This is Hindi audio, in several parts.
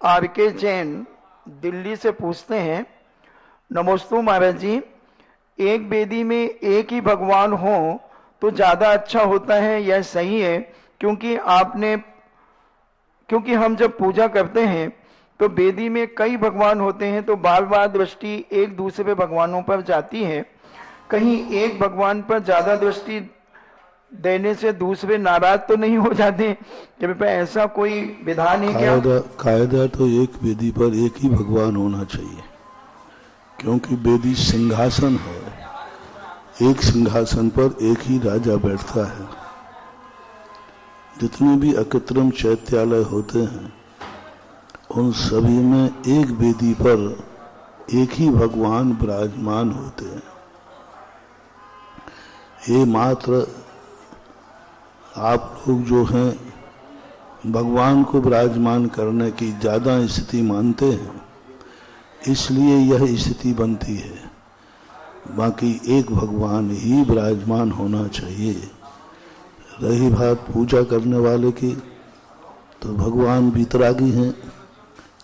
आर.के. जैन दिल्ली से पूछते हैं, नमोस्तु महाराज जी, एक वेदी में एक ही भगवान हो तो ज्यादा अच्छा होता है, यह सही है? क्योंकि हम जब पूजा करते हैं तो वेदी में कई भगवान होते हैं, तो बार बार दृष्टि एक दूसरे भगवानों पर जाती है। कहीं एक भगवान पर ज्यादा दृष्टि देने से दूसरे नाराज तो नहीं हो जाते? कृपया ऐसा कोई विधान है क्या? कायदा तो एक वेदी पर एक ही भगवान होना चाहिए, क्योंकि वेदी सिंहासन है। एक सिंहासन पर एक ही राजा बैठता है। जितने भी अकृत्रिम चैत्यालय होते हैं उन सभी में एक वेदी पर एक ही भगवान विराजमान होते हैं। ये मात्र आप लोग जो हैं भगवान को विराजमान करने की ज्यादा स्थिति मानते हैं, इसलिए यह स्थिति बनती है। बाकी एक भगवान ही विराजमान होना चाहिए। रही बात पूजा करने वाले की, तो भगवान वीतरागी हैं,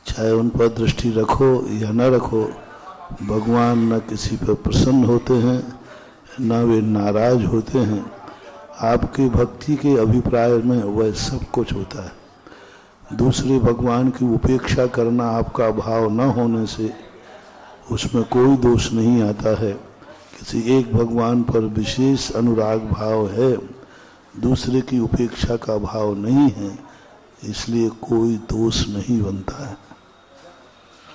चाहे उन पर दृष्टि रखो या न रखो, भगवान न किसी पर प्रसन्न होते हैं न वे नाराज होते हैं। आपकी भक्ति के अभिप्राय में वह सब कुछ होता है। दूसरे भगवान की उपेक्षा करना आपका भाव न होने से उसमें कोई दोष नहीं आता है। किसी एक भगवान पर विशेष अनुराग भाव है, दूसरे की उपेक्षा का भाव नहीं है, इसलिए कोई दोष नहीं बनता है।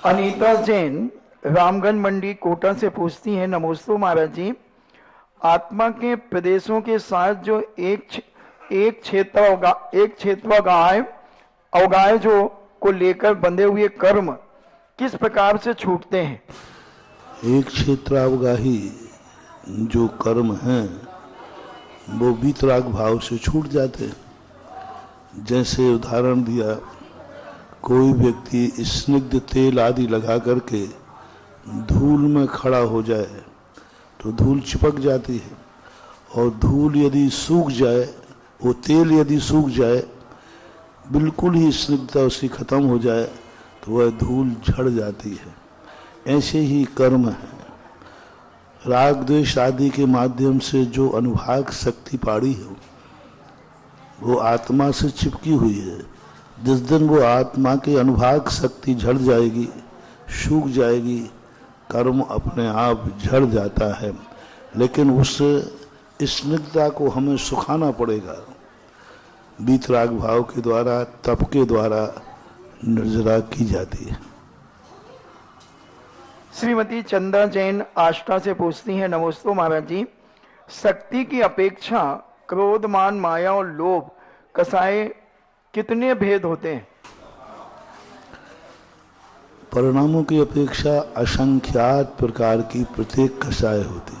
अनीता जैन रामगंज मंडी कोटा से पूछती हैं, नमोस्तु महाराज जी, आत्मा के प्रदेशों के साथ जो एक क्षेत्र अवगाय जो को लेकर बंधे हुए कर्म किस प्रकार से छूटते हैं? एक क्षेत्रावगाही जो कर्म हैं वो वीतराग भाव से छूट जाते हैं। जैसे उदाहरण दिया, कोई व्यक्ति स्निग्ध तेल आदि लगा करके धूल में खड़ा हो जाए तो धूल चिपक जाती है, और धूल यदि सूख जाए, वो तेल यदि सूख जाए, बिल्कुल ही स्निग्धता उसकी खत्म हो जाए तो वह धूल झड़ जाती है। ऐसे ही कर्म है। राग द्वेष आदि के माध्यम से जो अनुभाग शक्ति पाड़ी है वो आत्मा से चिपकी हुई है। जिस दिन वो आत्मा के अनुभाग शक्ति झड़ जाएगी, सूख जाएगी, कर्म अपने आप झड़ जाता है। लेकिन उस स्निग्धता को हमें सुखाना पड़ेगा। वीतराग भाव के द्वारा, तप के द्वारा निर्जरा की जाती है। श्रीमती चंदा जैन आष्टा से पूछती हैं, नमोस्तु महाराज जी, शक्ति की अपेक्षा क्रोध, मान, माया और लोभ कसाय कितने भेद होते हैं? परिणामों की अपेक्षा असंख्यात प्रकार की प्रत्येक कसाय होती है।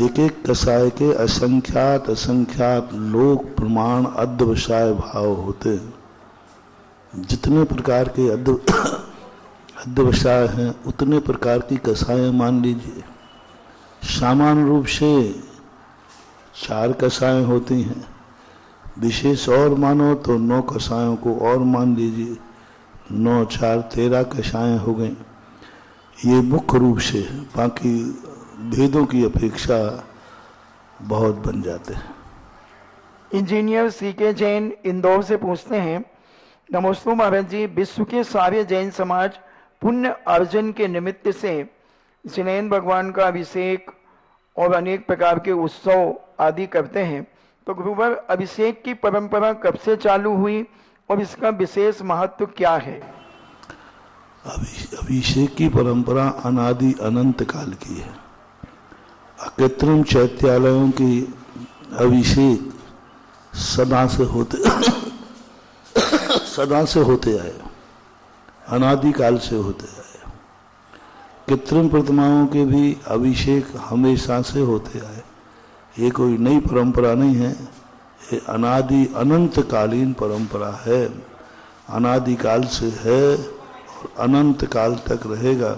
एक एक कसाय के असंख्यात लोक, प्रमाण, अध्यवसाय भाव होते हैं। जितने प्रकार के अध्यवसाय हैं उतने प्रकार की कसाय मान लीजिए। सामान्य रूप से 4 कसाएं होती हैं, विशेष और मानो तो 9 कसायों को और मान लीजिए। 9, 4, 13 कसाएं हो गई। ये मुख्य रूप से, बाकी भेदों की अपेक्षा बहुत बन जाते हैं। Engineer CK. जैन इंदौर से पूछते हैं, नमोस्तु महाराज जी, विश्व के सारे जैन समाज पुण्य अर्जन के निमित्त से जिनेन भगवान का अभिषेक और अनेक प्रकार के उत्सव आदि करते हैं, तो गुरुवर अभिषेक की परंपरा कब से चालू हुई और इसका विशेष महत्व क्या है? अभिषेक की परंपरा अनादि अनंत काल की है। अकृत्रिम चैत्यालयों की अभिषेक सदा से होते आए, अनादि काल से होते आए। कृत्रिम प्रतिमाओं के भी अभिषेक हमेशा से होते आए। ये कोई नई परंपरा नहीं है, ये अनादि अनंत कालीन परंपरा है। अनादि काल से है और अनंत काल तक रहेगा।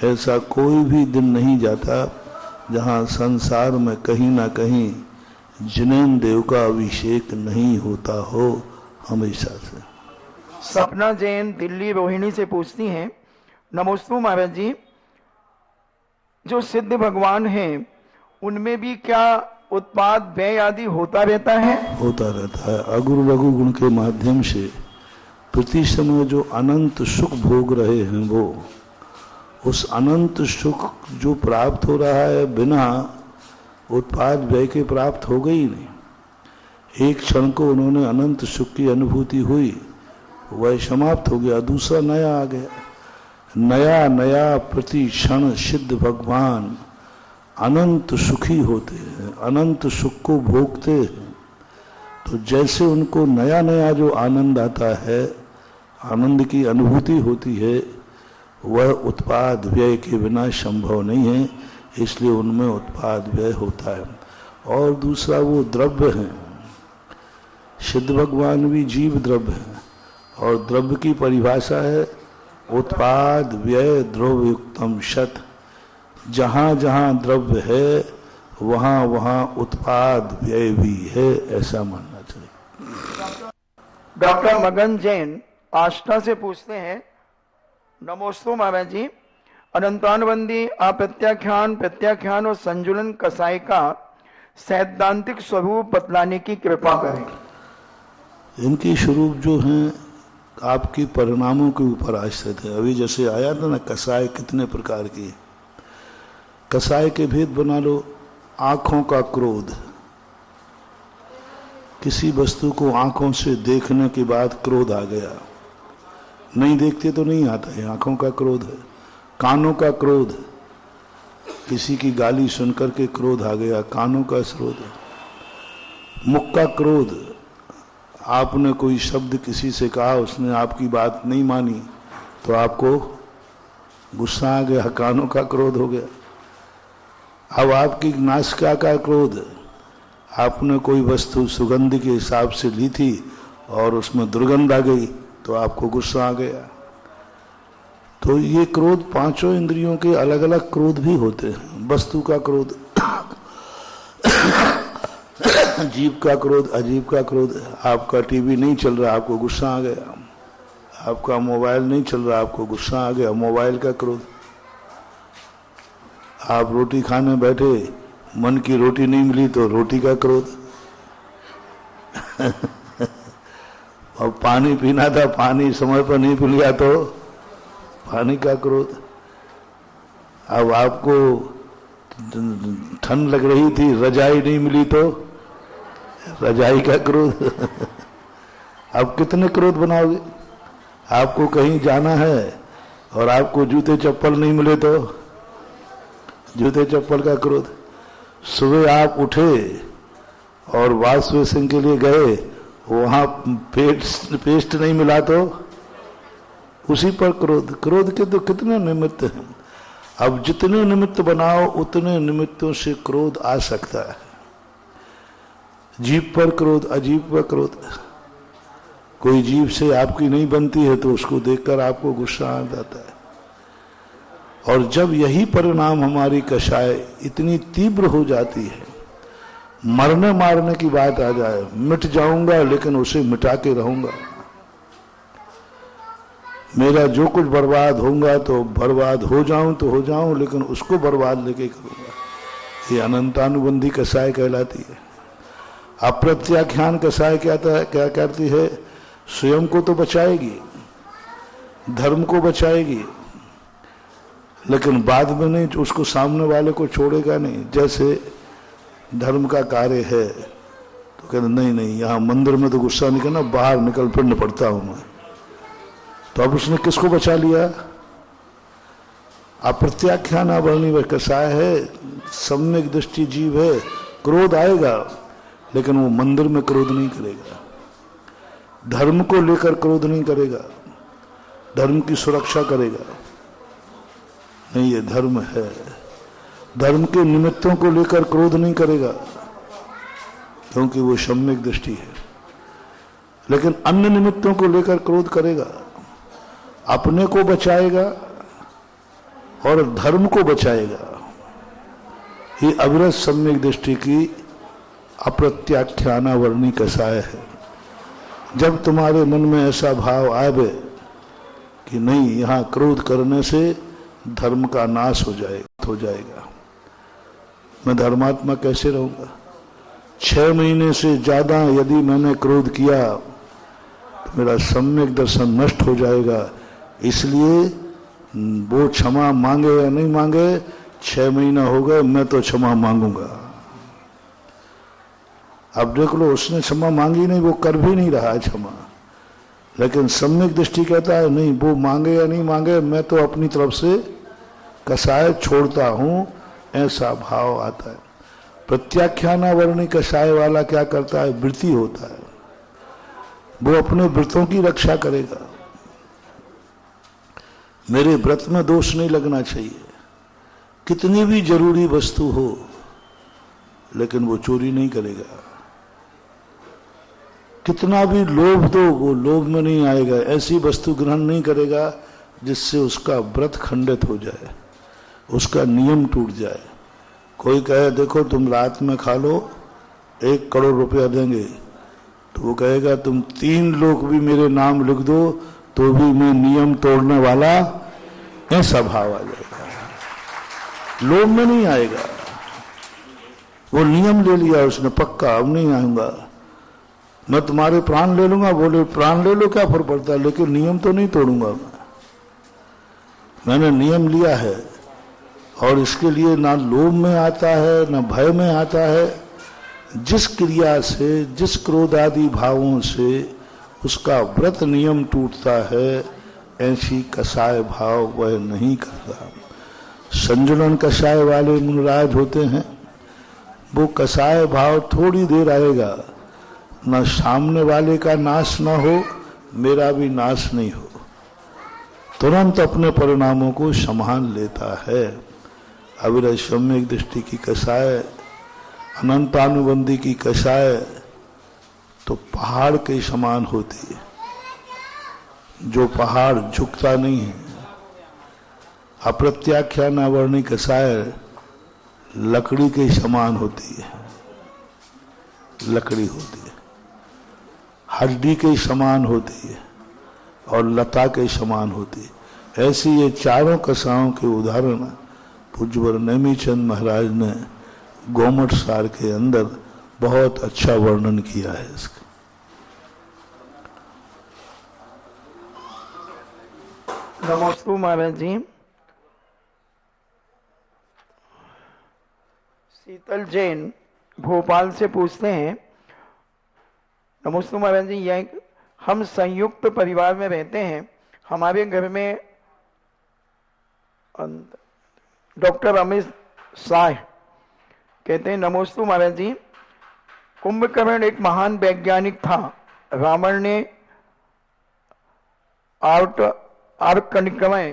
ऐसा कोई भी दिन नहीं जाता जहाँ संसार में कहीं ना कहीं जिनेन देव का अभिषेक नहीं होता हो, हमेशा से। सपना जैन दिल्ली रोहिणी से पूछती हैं, नमोस्तु महाराज जी, जो सिद्ध भगवान हैं उनमें भी क्या उत्पाद व्यय आदि होता रहता है? होता रहता है। अगुरु लघु गुण के माध्यम से प्रति समय जो अनंत सुख भोग रहे हैं, वो उस अनंत सुख जो प्राप्त हो रहा है बिना उत्पाद व्यय के प्राप्त हो गई नहीं। एक क्षण को उन्होंने अनंत सुख की अनुभूति हुई, वह समाप्त हो गया, दूसरा नया आ गया। नया नया प्रति क्षण सिद्ध भगवान अनंत सुखी होते हैं, अनंत सुख को भोगते हैं। तो जैसे उनको नया नया जो आनंद आता है, आनंद की अनुभूति होती है, वह उत्पाद व्यय के बिना संभव नहीं है, इसलिए उनमें उत्पाद व्यय होता है। और दूसरा वो द्रव्य है, सिद्ध भगवान भी जीव द्रव्य है, और द्रव्य की परिभाषा है उत्पाद व्यय द्रव्युक्तम शत। जहाँ जहाँ द्रव्य है वहाँ वहाँ उत्पाद व्यय भी है, ऐसा मानना चाहिए। डॉक्टर मगन जैन आष्टा से पूछते हैं, नमोस्तु महाराज जी, अनंतानुबंधी अप्रत्याख्यान प्रत्याख्यान और संजुलन कसाई का सैद्धांतिक स्वरूप बतलाने की कृपा करें। इनकी स्वरूप जो हैं आपके परिणामों के ऊपर आश्रित है। अभी जैसे आया था ना, कसाय कितने प्रकार की। कसाय के भेद बना लो। आंखों का क्रोध, किसी वस्तु को आंखों से देखने के बाद क्रोध आ गया, नहीं देखते तो नहीं आता है, आंखों का क्रोध है। कानों का क्रोध, किसी की गाली सुनकर के क्रोध आ गया, कानों का क्रोध है। मुख का क्रोध, आपने कोई शब्द किसी से कहा, उसने आपकी बात नहीं मानी तो आपको गुस्सा आ गया, कानों का क्रोध हो गया। अब आपकी नासिका का क्रोध, आपने कोई वस्तु सुगंध के हिसाब से ली थी और उसमें दुर्गंध आ गई तो आपको गुस्सा आ गया। तो ये क्रोध पांचों इंद्रियों के अलग अलग क्रोध भी होते हैं। वस्तु का क्रोध, जीव का क्रोध, अजीब का क्रोध। आपका टीवी नहीं चल रहा, आपको गुस्सा आ गया। आपका मोबाइल नहीं चल रहा, आपको गुस्सा आ गया, मोबाइल का क्रोध। आप रोटी खाने बैठे, मन की रोटी नहीं मिली तो रोटी का क्रोध। और पानी पीना था, पानी समय पर नहीं पी लिया तो पानी का क्रोध। अब आपको ठंड लग रही थी, रजाई नहीं मिली तो रजाई का क्रोध। अब कितने क्रोध बनाओगे? आपको कहीं जाना है और आपको जूते चप्पल नहीं मिले तो जूते चप्पल का क्रोध। सुबह आप उठे और वॉश बेसिन के लिए गए, वहां पेस्ट नहीं मिला तो उसी पर क्रोध। क्रोध के तो कितने निमित्त हैं। अब जितने निमित्त बनाओ उतने निमित्तों से क्रोध आ सकता है। जीव पर क्रोध, अजीब पर क्रोध। कोई जीव से आपकी नहीं बनती है तो उसको देखकर आपको गुस्सा आ जाता है। और जब यही परिणाम हमारी कषाय इतनी तीव्र हो जाती है, मरने मारने की बात आ जाए, मिट जाऊंगा लेकिन उसे मिटा के रहूंगा, मेरा जो कुछ बर्बाद होगा तो बर्बाद हो जाऊं तो हो जाऊं, लेकिन उसको बर्बाद लेके करूंगा, ये अनंतानुबंधी कषाय कहलाती है। अप्रत्याख्यान कषाय क्या करती है? स्वयं को तो बचाएगी, धर्म को बचाएगी, लेकिन बाद में नहीं, उसको सामने वाले को छोड़ेगा नहीं। जैसे धर्म का कार्य है तो कहते नहीं नहीं, यहाँ मंदिर में तो गुस्सा नहीं करना, बाहर निकल फिर निपटता हूं मैं। तो अब उसने किसको बचा लिया? अप्रत्याख्यान वर्णी कषाय है, सम्यक दृष्टि जीव है। क्रोध आएगा लेकिन वो मंदिर में क्रोध नहीं करेगा, धर्म को लेकर क्रोध नहीं करेगा, धर्म की सुरक्षा करेगा। नहीं, ये धर्म है, धर्म के निमित्तों को लेकर क्रोध नहीं करेगा क्योंकि वो सम्यक दृष्टि है। लेकिन अन्य निमित्तों को लेकर क्रोध करेगा, अपने को बचाएगा और धर्म को बचाएगा। ये अविरत सम्यक दृष्टि की अप्रत्याख्यानावर्णी कषाय है। जब तुम्हारे मन में ऐसा भाव आवे कि नहीं, यहां क्रोध करने से धर्म का नाश हो जाएगा, मैं धर्मात्मा कैसे रहूंगा? 6 महीने से ज्यादा यदि मैंने क्रोध किया तो मेरा सम्यक दर्शन नष्ट हो जाएगा। इसलिए वो क्षमा मांगे या नहीं मांगे, 6 महीना हो गए, मैं तो क्षमा मांगूंगा। अब देख लो, उसने क्षमा मांगी नहीं, वो कर भी नहीं रहा है क्षमा, लेकिन सम्यक दृष्टि कहता है नहीं, वो मांगे या नहीं मांगे, मैं तो अपनी तरफ से कसाय छोड़ता हूं, ऐसा भाव आता है। प्रत्याख्यानावर्णी कसाय वाला क्या करता है? वृत्ति होता है, वो अपने व्रतों की रक्षा करेगा। मेरे व्रत में दोष नहीं लगना चाहिए, कितनी भी जरूरी वस्तु हो, लेकिन वो चोरी नहीं करेगा। कितना भी लोभ दो, वो लोभ में नहीं आएगा। ऐसी वस्तु ग्रहण नहीं करेगा जिससे उसका व्रत खंडित हो जाए, उसका नियम टूट जाए। कोई कहे देखो तुम रात में खा लो, 1 करोड़ रुपया देंगे, तो वो कहेगा तुम 3 लोग भी मेरे नाम लिख दो तो भी मैं नियम तोड़ने वाला, ऐसा भाव आ जाएगा। लोभ में नहीं आएगा, वो नियम ले लिया उसने पक्का, अब नहीं आऊंगा, मैं तुम्हारे प्राण ले लूंगा। बोले प्राण ले लो, क्या फर्क पड़ता है, लेकिन नियम तो नहीं तोड़ूंगा मैंने नियम लिया है। और इसके लिए ना लोभ में आता है ना भय में आता है। जिस क्रिया से, जिस क्रोध आदि भावों से उसका व्रत नियम टूटता है, ऐसी कसाय भाव वह नहीं करता। संजुलन कसाय वाले मुनराज होते हैं, वो कसाय भाव थोड़ी देर आएगा, न सामने वाले का नाश न हो, मेरा भी नाश नहीं हो, तुरंत अपने परिणामों को संभाल लेता है। अविरत सम्यक दृष्टि की कसाय, अनंतानुबंधी की कसाय तो पहाड़ के समान होती है, जो पहाड़ झुकता नहीं है। अप्रत्याख्यानावर्णी कसाय लकड़ी के समान होती है, लकड़ी होती है, हड्डी के समान होती है और लता के समान होती है। ऐसी ये चारों कसाओं के उदाहरण पूज्यवर नेमीचंद महाराज ने गोमट सार के अंदर बहुत अच्छा वर्णन किया है इसका। नमोस्तु महाराज जी। शीतल जैन भोपाल से पूछते हैं, नमोस्तु महाराज जी, यह हम संयुक्त परिवार में रहते हैं, हमारे घर में डॉक्टर अमित शाह कहते हैं, नमोस्तु महाराज जी, कुंभकर्ण एक महान वैज्ञानिक था। रावण ने आर्कनिकमय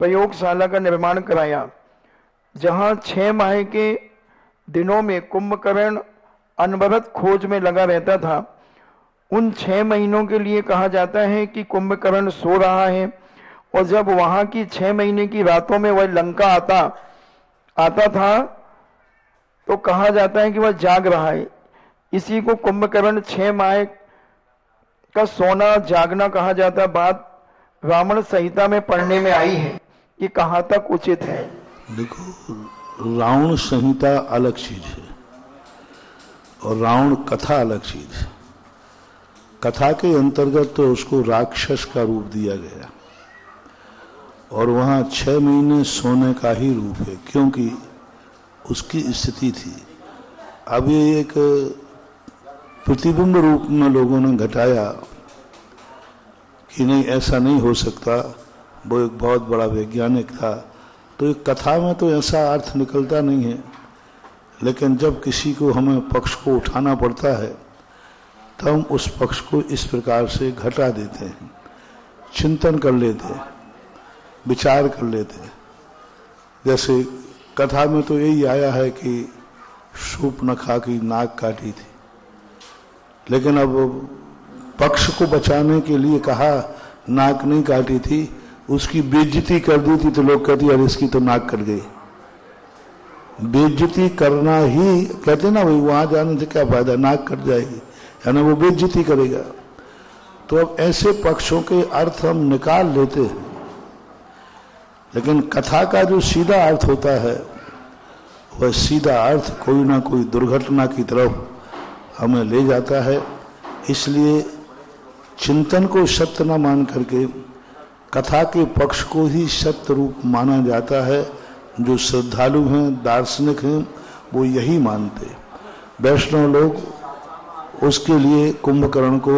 प्रयोगशाला का निर्माण कराया, जहां 6 माह के दिनों में कुंभकर्ण अनवरत खोज में लगा रहता था। उन 6 महीनों के लिए कहा जाता है कि कुंभकर्ण सो रहा है, और जब वहां की 6 महीने की रातों में वह लंका आता था तो कहा जाता है कि वह जाग रहा है। इसी को कुंभकर्ण 6 माह का सोना जागना कहा जाता। बात रावण संहिता में पढ़ने में आई है, ये कहाँ तक उचित है? देखो, रावण संहिता अलग चीज है और रावण कथा अलग चीज है। कथा के अंतर्गत तो उसको राक्षस का रूप दिया गया और वहां 6 महीने सोने का ही रूप है, क्योंकि उसकी स्थिति थी। अब ये एक प्रतिबिंब रूप में लोगों ने घटाया कि नहीं, ऐसा नहीं हो सकता, वो एक बहुत बड़ा वैज्ञानिक था। तो एक कथा में तो ऐसा अर्थ निकलता नहीं है, लेकिन जब किसी को हमें पक्ष को उठाना पड़ता है तब हम उस पक्ष को इस प्रकार से घटा देते हैं, चिंतन कर लेते हैं, विचार कर लेते हैं। जैसे कथा में तो यही आया है कि शूर्पणखा की नाक काटी थी, लेकिन अब पक्ष को बचाने के लिए कहा नाक नहीं काटी थी, उसकी बेइज्जती कर दी थी, तो लोग कहते यार इसकी तो नाक कट गई। बेइज्जती करना ही कहते ना, वही वहां जाने से क्या फायदा, नाक कट जाएगी, यानी वो बेइज्जती करेगा। तो अब ऐसे पक्षों के अर्थ हम निकाल लेते हैं, लेकिन कथा का जो सीधा अर्थ होता है वह सीधा अर्थ कोई ना कोई दुर्घटना की तरफ हमें ले जाता है। इसलिए चिंतन को सत्य न मान करके कथा के पक्ष को ही सत्य रूप माना जाता है। जो श्रद्धालु हैं, दार्शनिक हैं, वो यही मानते। वैष्णव लोग उसके लिए कुंभकर्ण को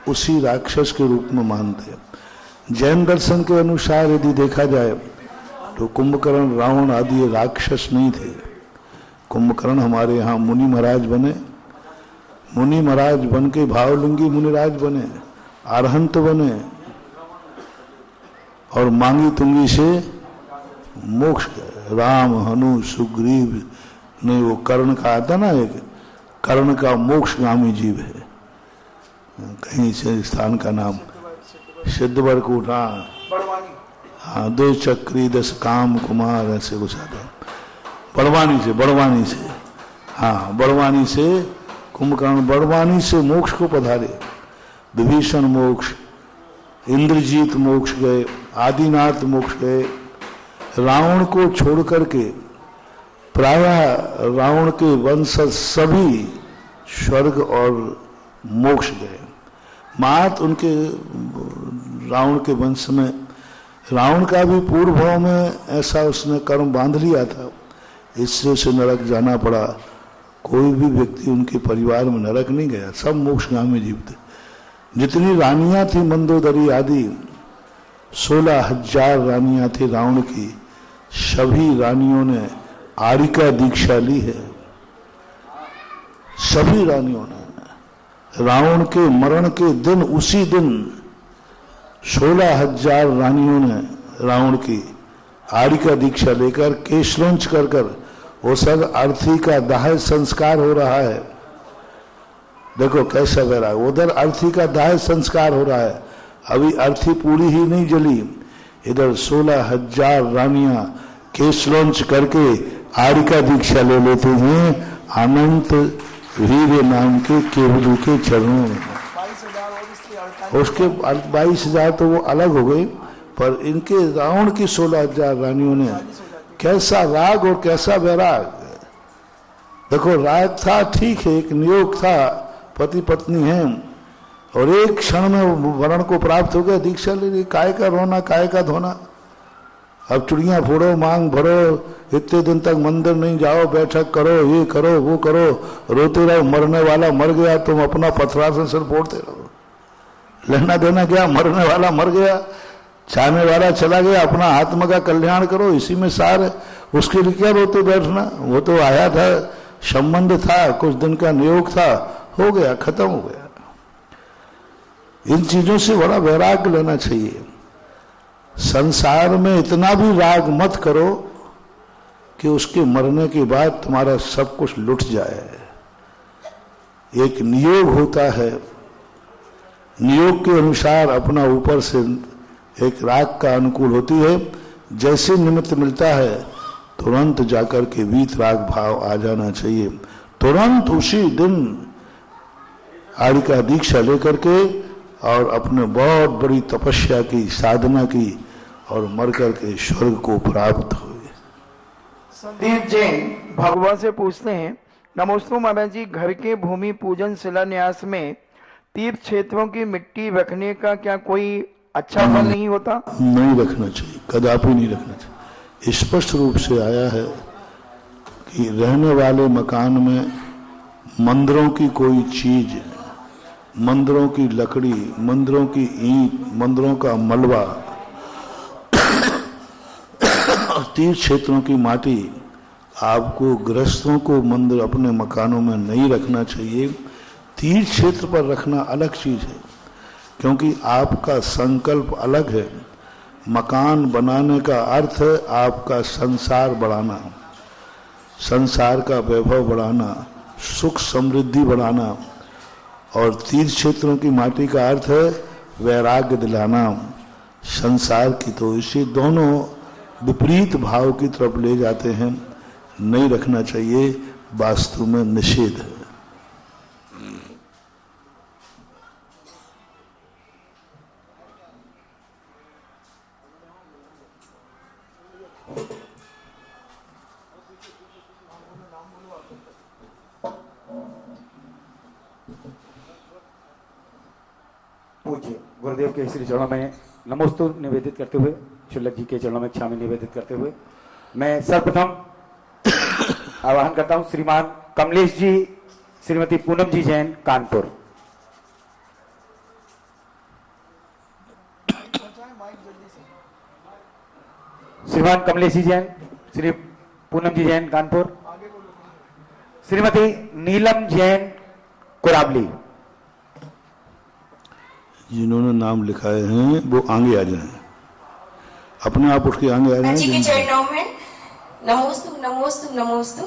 उसी राक्षस के रूप में मानते। जैन दर्शन के अनुसार यदि देखा जाए तो कुंभकर्ण, रावण आदि राक्षस नहीं थे। कुंभकर्ण हमारे यहाँ मुनि महाराज बने, मुनि महाराज बन के भावलिंगी मुनिराज बने, अरहंत बने और मांगी तुंगी से मोक्ष गए। राम, हनु, सुग्रीव ने वो कर्ण कहा था ना, एक कर्ण का मोक्षगामी जीव है, कहीं से स्थान का नाम सिद्धवरकूट, हाँ, 2 चक्री 10 काम कुमार, ऐसे कुछ आता। बड़वानी से हाँ, बड़वानी से कुंभकर्ण बड़वानी से मोक्ष को पधारे। विभीषण मोक्ष, इंद्रजीत मोक्ष गए, आदिनाथ मोक्ष गए। रावण को छोड़ करके प्रायः रावण के वंशज सभी स्वर्ग और मोक्ष गए। मात उनके रावण के वंश में, रावण का भी पूर्व भाव में ऐसा उसने कर्म बांध लिया था, इससे उसे नरक जाना पड़ा। कोई भी व्यक्ति उनके परिवार में नरक नहीं गया, सब मोक्षगामी जीव थे। जितनी रानियां थी मंदोदरी आदि, 16,000 रानियां थी रावण की, सभी रानियों ने आरिका दीक्षा ली है। सभी रानियों ने रावण के मरण के दिन, उसी दिन 16,000 रानियों ने रावण की आरिका दीक्षा लेकर केशलोंच कर वो सब अर्थी का दाह संस्कार हो रहा है। देखो कैसा वैराग, उधर अर्थी का दाह संस्कार हो रहा है, अभी अर्थी पूरी ही नहीं जली, इधर 16,000 रानियां केशलोंच करके आरिका दीक्षा ले लेते हैं अनंत वीर नाम के केवलू के चरणों में। उसके 22,000 तो वो अलग हो गई, पर इनके रावण की 16,000 रानियों ने कैसा राग और कैसा वैराग। देखो राग था ठीक है, एक नियोग था, पति पत्नी हैं, और एक क्षण में वरण को प्राप्त हो गया, दीक्षा ले ली। काय का रोना, काय का धोना। अब चुड़ियां फोड़ो, मांग भरो, इतने दिन तक मंदिर नहीं जाओ, बैठक करो, ये करो, वो करो, रोते रहो। मरने वाला मर गया, तुम अपना पथरासन सिर फोड़ते रहो। लेना देना क्या, मरने वाला मर गया, चाहने वाला चला गया, अपना आत्मा का कल्याण करो, इसी में सार है। उसके लिए क्या रोते बैठना। वो तो आया था, संबंध था, कुछ दिन का नियोग था, हो गया, खत्म हो गया। इन चीजों से बड़ा वैराग्य लेना चाहिए। संसार में इतना भी राग मत करो कि उसके मरने के बाद तुम्हारा सब कुछ लुट जाए। एक नियोग होता है, नियोग के अनुसार अपना ऊपर से एक राग का अनुकूल होती है। जैसे निमित्त मिलता है तुरंत जाकर के वीत राग भाव आ जाना चाहिए। तुरंत उसी दिन आरिका दीक्षा लेकर के और अपने बहुत बड़ी तपस्या की, साधना की, और मर करके स्वर्ग को प्राप्त हुए। संदीप जैन भगवान से पूछते हैं, नमोस्तु महाराज जी, घर के भूमि पूजन शिलान्यास में तीर्थ क्षेत्रों की मिट्टी रखने का क्या कोई अच्छा फल नहीं होता? नहीं रखना चाहिए, कदापि नहीं रखना चाहिए। स्पष्ट रूप से आया है कि रहने वाले मकान में मंदिरों की कोई चीज, मंदिरों की लकड़ी, मंदिरों की ईंट, मंदिरों का मलबा, तीर्थ क्षेत्रों की माटी आपको, गृहस्थों को मंदिर अपने मकानों में नहीं रखना चाहिए। तीर्थ क्षेत्र पर रखना अलग चीज है, क्योंकि आपका संकल्प अलग है। मकान बनाने का अर्थ है आपका संसार बढ़ाना, संसार का वैभव बढ़ाना, सुख समृद्धि बढ़ाना, और तीर्थ क्षेत्रों की माटी का अर्थ है वैराग्य दिलाना संसार की। तो इसे दोनों विपरीत भाव की तरफ ले जाते हैं, नहीं रखना चाहिए, वास्तु में निषेध है। पूज्य गुरुदेव के श्री चरणों में नमोस्तु निवेदित करते हुए, शुल्लक जी के चरणों में क्षमा निवेदित करते हुए मैं सर्वप्रथम आवाहन करता हूं श्रीमान कमलेश जी, श्रीमती पूनम जी जैन, कानपुर। श्रीमान कमलेश जी जैन, श्री पूनम जी जैन, कानपुर। श्रीमती नीलम जैन, कुराबली। जिन्होंने नाम लिखाए हैं वो आगे आ जाएं, अपने आप उठ के आगे आ जाएं। जी के चरणों में नमोस्तु नमोस्तु नमोस्तु।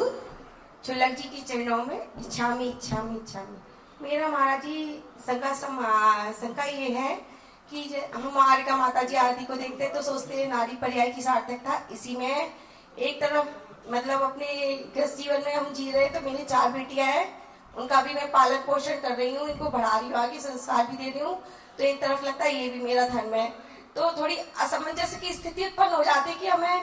शुल्लक जी के चरणों में इच्छामी इच्छामी इच्छामी। मेरा महाराज जी शंका ये है कि हम हमारे माता जी आरती को देखते तो सोचते हैं नारी पर्याय की सार्थकता इसी में। एक तरफ मतलब अपने गृहस्थ जीवन में हम जी रहे, तो मेरी 4 बेटियां हैं, उनका भी मैं पालन पोषण कर रही हूँ, इनको बढ़ा रही हूँ, आगे संस्कार भी दे रही हूँ। तो एक तरफ लगता है ये भी मेरा धर्म है, तो थोड़ी असमंजस की स्थिति उत्पन्न हो जाती है कि हमें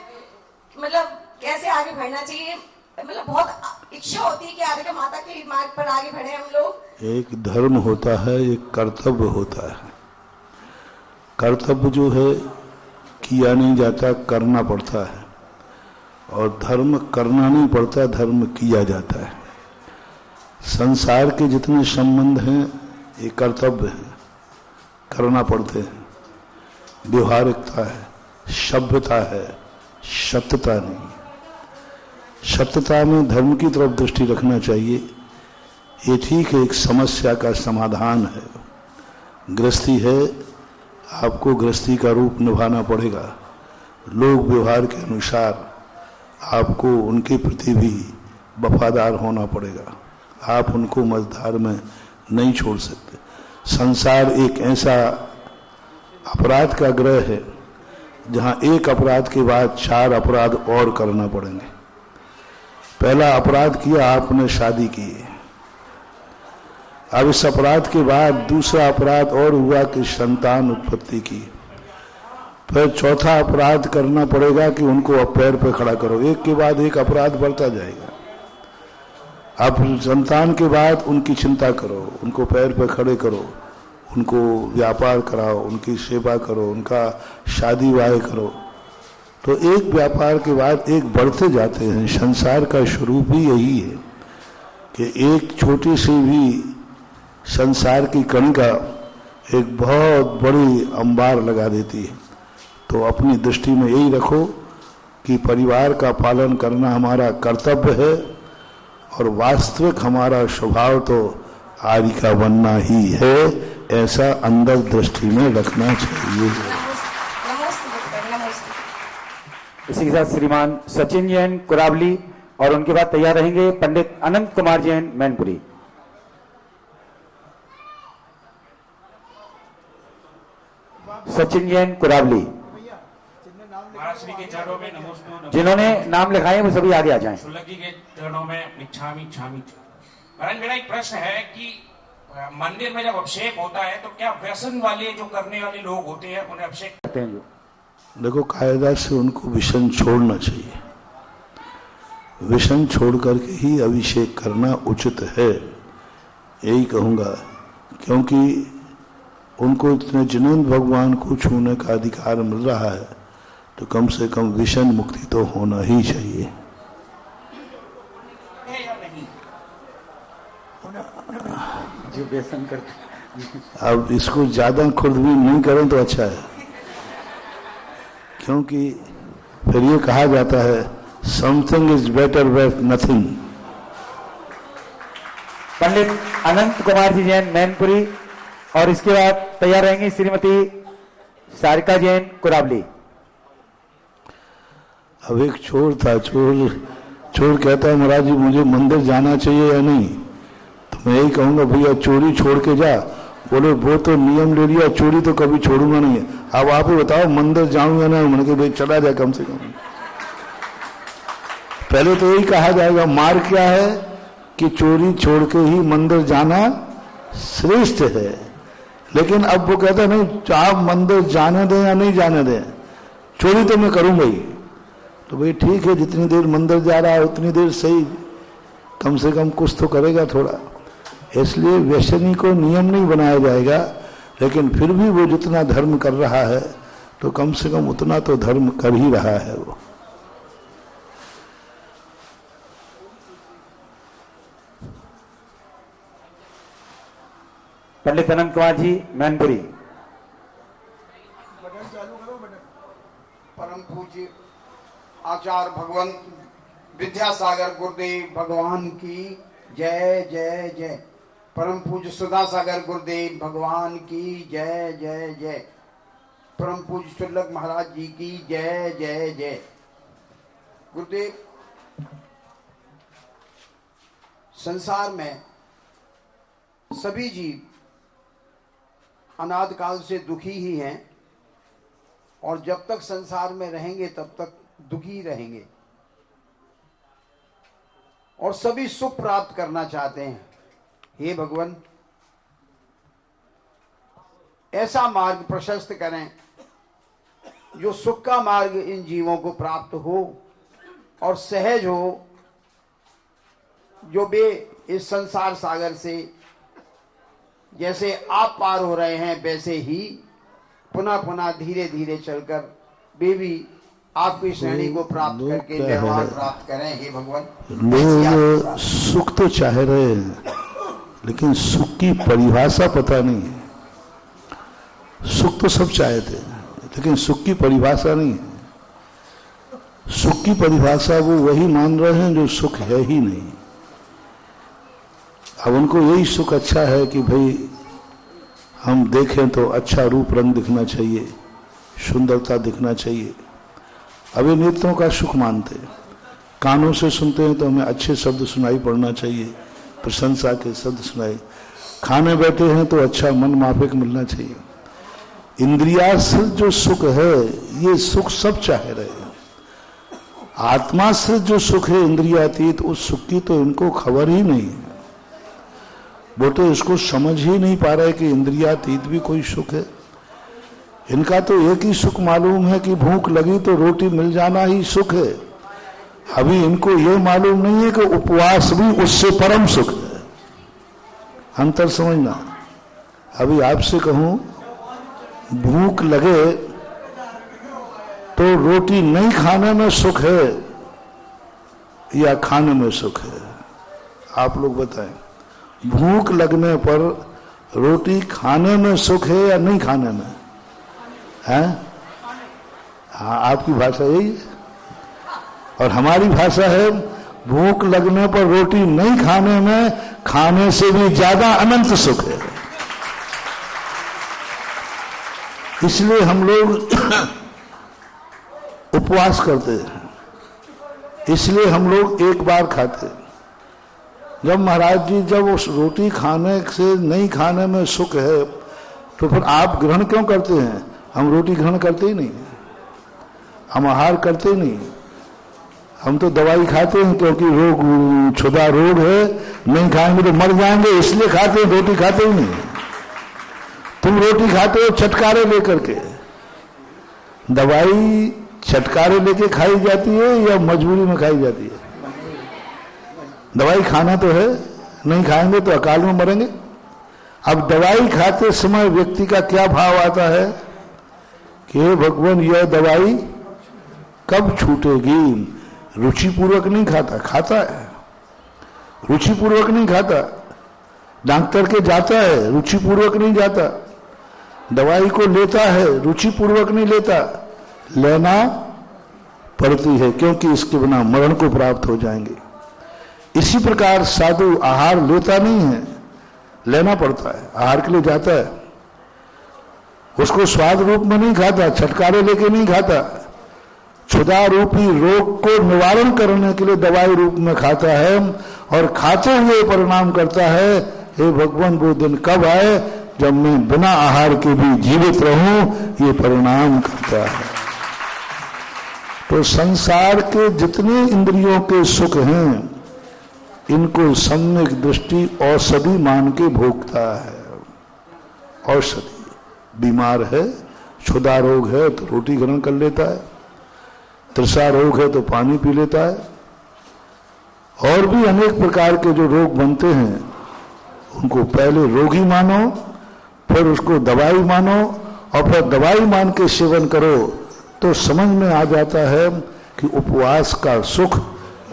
मतलब कैसे आगे बढ़ना चाहिए। मतलब बहुत इच्छा होती है कि आगे माता के मार्ग पर आगे बढ़े हम लोग। एक धर्म होता है, एक कर्तव्य होता है। कर्तव्य जो है किया नहीं जाता, करना पड़ता है, और धर्म करना नहीं पड़ता, धर्म किया जाता है। संसार के जितने संबंध हैं ये कर्तव्य है, करना पड़ते हैं। व्यवहारिकता है, सभ्यता है, सत्यता नहीं। सत्यता में धर्म की तरफ दृष्टि रखना चाहिए। ये ठीक है, एक समस्या का समाधान है। गृहस्थी है, आपको गृहस्थी का रूप निभाना पड़ेगा। लोक व्यवहार के अनुसार आपको उनके प्रति भी वफादार होना पड़ेगा। आप उनको मझधार में नहीं छोड़ सकते। संसार एक ऐसा अपराध का ग्रह है जहां एक अपराध के बाद 4 अपराध और करना पड़ेंगे। पहला अपराध किया आपने, शादी की, अब इस अपराध के बाद दूसरा अपराध और हुआ कि संतान उत्पत्ति की। फिर चौथा अपराध करना पड़ेगा कि उनको अब पैर पे खड़ा करो। एक के बाद एक अपराध बढ़ता जाएगा। अब संतान के बाद उनकी चिंता करो, उनको पैर पे खड़े करो, उनको व्यापार कराओ, उनकी सेवा करो, उनका शादी वाह करो। तो एक व्यापार के बाद एक बढ़ते जाते हैं। संसार का स्वरूप ही यही है कि एक छोटी सी भी संसार की कणिका एक बहुत बड़ी अंबार लगा देती है। तो अपनी दृष्टि में यही रखो कि परिवार का पालन करना हमारा कर्तव्य है, और वास्तविक हमारा स्वभाव तो आदि का बनना ही है, ऐसा अंदर दृष्टि में रखना चाहिए। इसी के साथ श्रीमान सचिन जैन, कुरावली, और उनके बाद तैयार रहेंगे पंडित अनंत कुमार जैन, मैनपुरी। सचिन जैन, कुरावली। श्री के चरणों में नमोस्तु। जिन्होंने नाम लिखाए वो सभी आगे आ जाएं। शुल्लक जी के चरणों में इच्छामी इच्छामी। महाराज मेरा एक प्रश्न है कि मंदिर में जब अभिषेक होता है तो क्या व्यसन वाले जो करने वाले लोग होते हैं उन्हें अभिषेक करते हैं? जो देखो, कायदा से उनको व्यसन छोड़ना चाहिए। व्यसन छोड़ करके ही अभिषेक करना उचित है, यही कहूँगा। क्योंकि उनको इतने जिनेंद्र भगवान को छूने का अधिकार मिल रहा है, तो कम से कम व्यसन मुक्ति तो होना ही चाहिए। है या नहीं? जो व्यसन करते, अब इसको ज्यादा खुर्दबीन नहीं करें तो अच्छा है, क्योंकि फिर ये कहा जाता है something is better than nothing. Pandit Anant Kumar ji Jain, Mainpuri, और इसके बाद तैयार रहेंगी श्रीमती सारिका जैन, कुरावली। अब एक चोर था, चोर कहता है महाराज जी मुझे मंदिर जाना चाहिए या नहीं? तो मैं यही कहूंगा भैया चोरी छोड़ के जा। बोले वो तो नियम ले लिया, चोरी तो कभी छोड़ूंगा नहीं। अब आप ही बताओ मंदिर जाऊं या नहीं? मैंने कहा भाई चला जाए कम से कम। पहले तो यही कहा जाएगा, मार्ग क्या है कि चोरी छोड़ के ही मंदिर जाना श्रेष्ठ है। लेकिन अब वो कहता नहीं आप मंदिर जाने दें या नहीं जाने दें, चोरी तो मैं करूंगा ही। तो भाई ठीक है, जितनी देर मंदिर जा रहा है उतनी देर सही, कम से कम कुछ तो करेगा थोड़ा। इसलिए व्यसनी को नियम नहीं बनाया जाएगा, लेकिन फिर भी वो जितना धर्म कर रहा है तो कम से कम उतना तो धर्म कर ही रहा है वो। पंडित अनंत कुमार जी मैनपुरी। परम पूज्य आचार्य भगवंत विद्यासागर गुरुदेव भगवान की जय जय जय। परम पूज्य सुधा सागर गुरुदेव भगवान की जय जय जय। परम पूज्य चुल्लक महाराज जी की जय जय जय। गुरुदेव, संसार में सभी जीव अनादि काल से दुखी ही हैं और जब तक संसार में रहेंगे तब तक दुखी रहेंगे और सभी सुख प्राप्त करना चाहते हैं। हे भगवान, ऐसा मार्ग प्रशस्त करें जो सुख का मार्ग इन जीवों को प्राप्त हो और सहज हो, जो वे इस संसार सागर से जैसे आप पार हो रहे हैं वैसे ही पुनः पुनः धीरे धीरे चलकर वे भी आपकी श्रेणी को प्राप्त करके निर्वाण प्राप्त करें। हे भगवान, लोग सुख तो चाह रहे हैं लेकिन सुख की परिभाषा पता नहीं है। सुख तो सब चाहते हैं लेकिन सुख की परिभाषा नहीं है। सुख की परिभाषा वो वही मान रहे हैं जो सुख है ही नहीं। अब उनको यही सुख अच्छा है कि भाई हम देखें तो अच्छा रूप रंग दिखना चाहिए, सुंदरता दिखना चाहिए। अब ये नेत्रों का सुख मानते हैं। कानों से सुनते हैं तो हमें अच्छे शब्द सुनाई पड़ना चाहिए, प्रशंसा के शब्द सुनाई। खाने बैठे हैं तो अच्छा मन माफिक मिलना चाहिए। इंद्रियाश्रित जो सुख है ये सुख सब चाह रहे हैं। आत्माश्रित जो सुख है इंद्रियातीत, उस सुख की तो इनको खबर ही नहीं है। वो तो इसको समझ ही नहीं पा रहे कि इंद्रियातीत भी कोई सुख है। इनका तो एक ही सुख मालूम है कि भूख लगी तो रोटी मिल जाना ही सुख है। अभी इनको ये मालूम नहीं है कि उपवास भी उससे परम सुख है। अंतर समझना। अभी आपसे कहूं भूख लगे तो रोटी नहीं खाने में सुख है या खाने में सुख है? आप लोग बताएं। भूख लगने पर रोटी खाने में सुख है या नहीं खाने में है? हाँ, आपकी भाषा यही है और हमारी भाषा है भूख लगने पर रोटी नहीं खाने में खाने से भी ज्यादा अनंत सुख है। इसलिए हम लोग उपवास करते हैं, इसलिए हम लोग एक बार खाते हैं। जब महाराज जी जब उस रोटी खाने से नहीं खाने में सुख है तो फिर आप ग्रहण क्यों करते हैं? हम रोटी ग्रहण करते ही नहीं, हम आहार करते ही नहीं। हम तो दवाई खाते हैं क्योंकि रोग छुदा रोग है, नहीं खाएंगे तो मर जाएंगे, इसलिए खाते हैं, रोटी खाते ही नहीं। तुम रोटी खाते हो छटकारे लेकर के। दवाई छटकारे लेके खाई जाती है या मजबूरी में खाई जाती है? दवाई खाना तो है, नहीं खाएंगे तो अकाल में मरेंगे। अब दवाई खाते समय व्यक्ति का क्या भाव आता है कि हे भगवान यह दवाई कब छूटेगी? रुचिपूर्वक नहीं खाता, खाता है, रुचिपूर्वक नहीं खाता। डॉक्टर के जाता है, रुचिपूर्वक नहीं जाता। दवाई को लेता है, रुचिपूर्वक नहीं लेता। लेना पड़ती है क्योंकि इसके बिना मरण को प्राप्त हो जाएंगे। इसी प्रकार साधु आहार लेता नहीं है, लेना पड़ता है। आहार के लिए जाता है, उसको स्वाद रूप में नहीं खाता, छटकारे लेके नहीं खाता। क्षुधा रूपी रोग को निवारण करने के लिए दवाई रूप में खाता है और खाते हुए परिणाम करता है हे भगवान वो दिन कब आए जब मैं बिना आहार के भी जीवित रहूं, ये परिणाम करता है। तो संसार के जितने इंद्रियों के सुख हैं इनको सम्यक दृष्टि औषधि मान के भोगता है। औषधि, बीमार है, क्षुधा रोग है तो रोटी ग्रहण कर लेता है, तृषा रोग है तो पानी पी लेता है, और भी अनेक प्रकार के जो रोग बनते हैं उनको पहले रोगी मानो फिर उसको दवाई मानो और फिर दवाई मान के सेवन करो, तो समझ में आ जाता है कि उपवास का सुख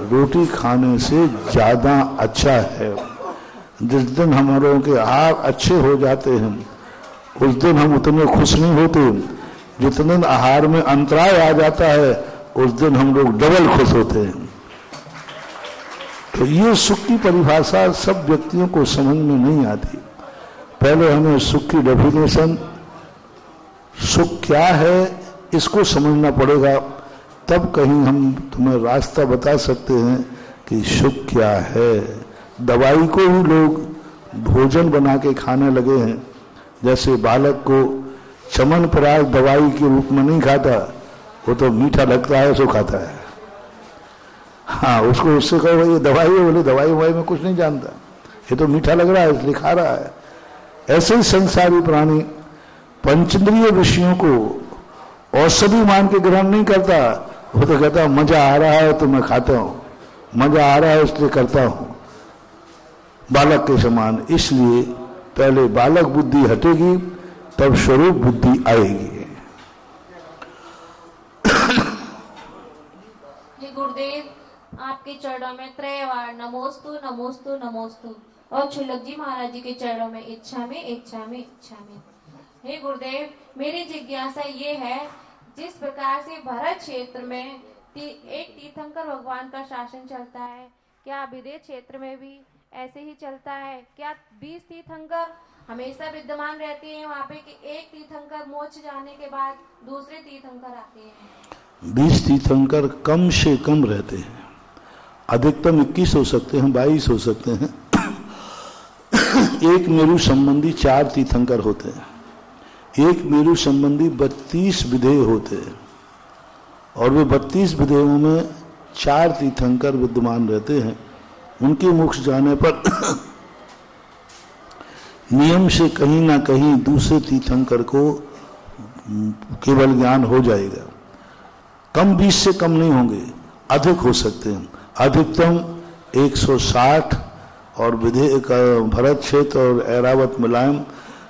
रोटी खाने से ज्यादा अच्छा है। जिस दिन हमारों के आहार अच्छे हो जाते हैं उस दिन हम उतने खुश नहीं होते, जितने दिन आहार में अंतराय आ जाता है उस दिन हम लोग डबल खुश होते हैं। तो ये सुख की परिभाषा सब व्यक्तियों को समझ में नहीं आती। पहले हमें सुख की डेफिनेशन, सुख क्या है, इसको समझना पड़ेगा, तब कहीं हम तुम्हें रास्ता बता सकते हैं कि सुख क्या है। दवाई को ही लोग भोजन बना के खाने लगे हैं। जैसे बालक को चमनप्राश दवाई के रूप में नहीं खाता, वो तो मीठा लगता है सो खाता है। हाँ, उसको उससे कहो ये दवाई है, बोले दवाई ववाई में कुछ नहीं जानता, ये तो मीठा लग रहा है इसलिए खा रहा है। ऐसे ही संसारी प्राणी पंचेंद्रिय विषयों को औषधि मान के ग्रहण नहीं करता, वो तो कहता मजा आ रहा है तो मैं खाता हूं, मजा आ रहा है इसलिए करता हूं, बालक के समान। इसलिए पहले बालक बुद्धि हटेगी तब स्वरूप बुद्धि आएगी। हे गुरुदेव, आपके चरणों में त्रयवार नमोस्तु नमोस्तु नमोस्तु, और छुल्लक जी महाराज जी के चरणों में इच्छा में इच्छा में इच्छा में। हे गुरुदेव, मेरी जिज्ञासा ये है, जिस प्रकार से भरत क्षेत्र में एक तीर्थंकर भगवान का शासन चलता है, क्या विदेह क्षेत्र में भी ऐसे ही चलता है? क्या 20 तीर्थंकर हमेशा विद्यमान रहते हैं वहाँ पे, कि एक तीर्थंकर मोक्ष जाने के बाद दूसरे तीर्थंकर आते हैं? 20 तीर्थंकर कम से कम रहते हैं, अधिकतम 21 हो सकते हैं, 22 हो सकते हैं। एक मेरु संबंधी 4 तीर्थंकर होते हैं, एक मेरु संबंधी 32 विधेय होते हैं, और वे 32 विधेयों में 4 तीर्थंकर विद्यमान रहते हैं। उनके मोक्ष जाने पर नियम से कहीं ना कहीं दूसरे तीर्थंकर को केवल ज्ञान हो जाएगा। कम 20 से कम नहीं होंगे, अधिक हो सकते हैं, अधिकतम 160, और विधेय भरत क्षेत्र और ऐरावत मिलाएं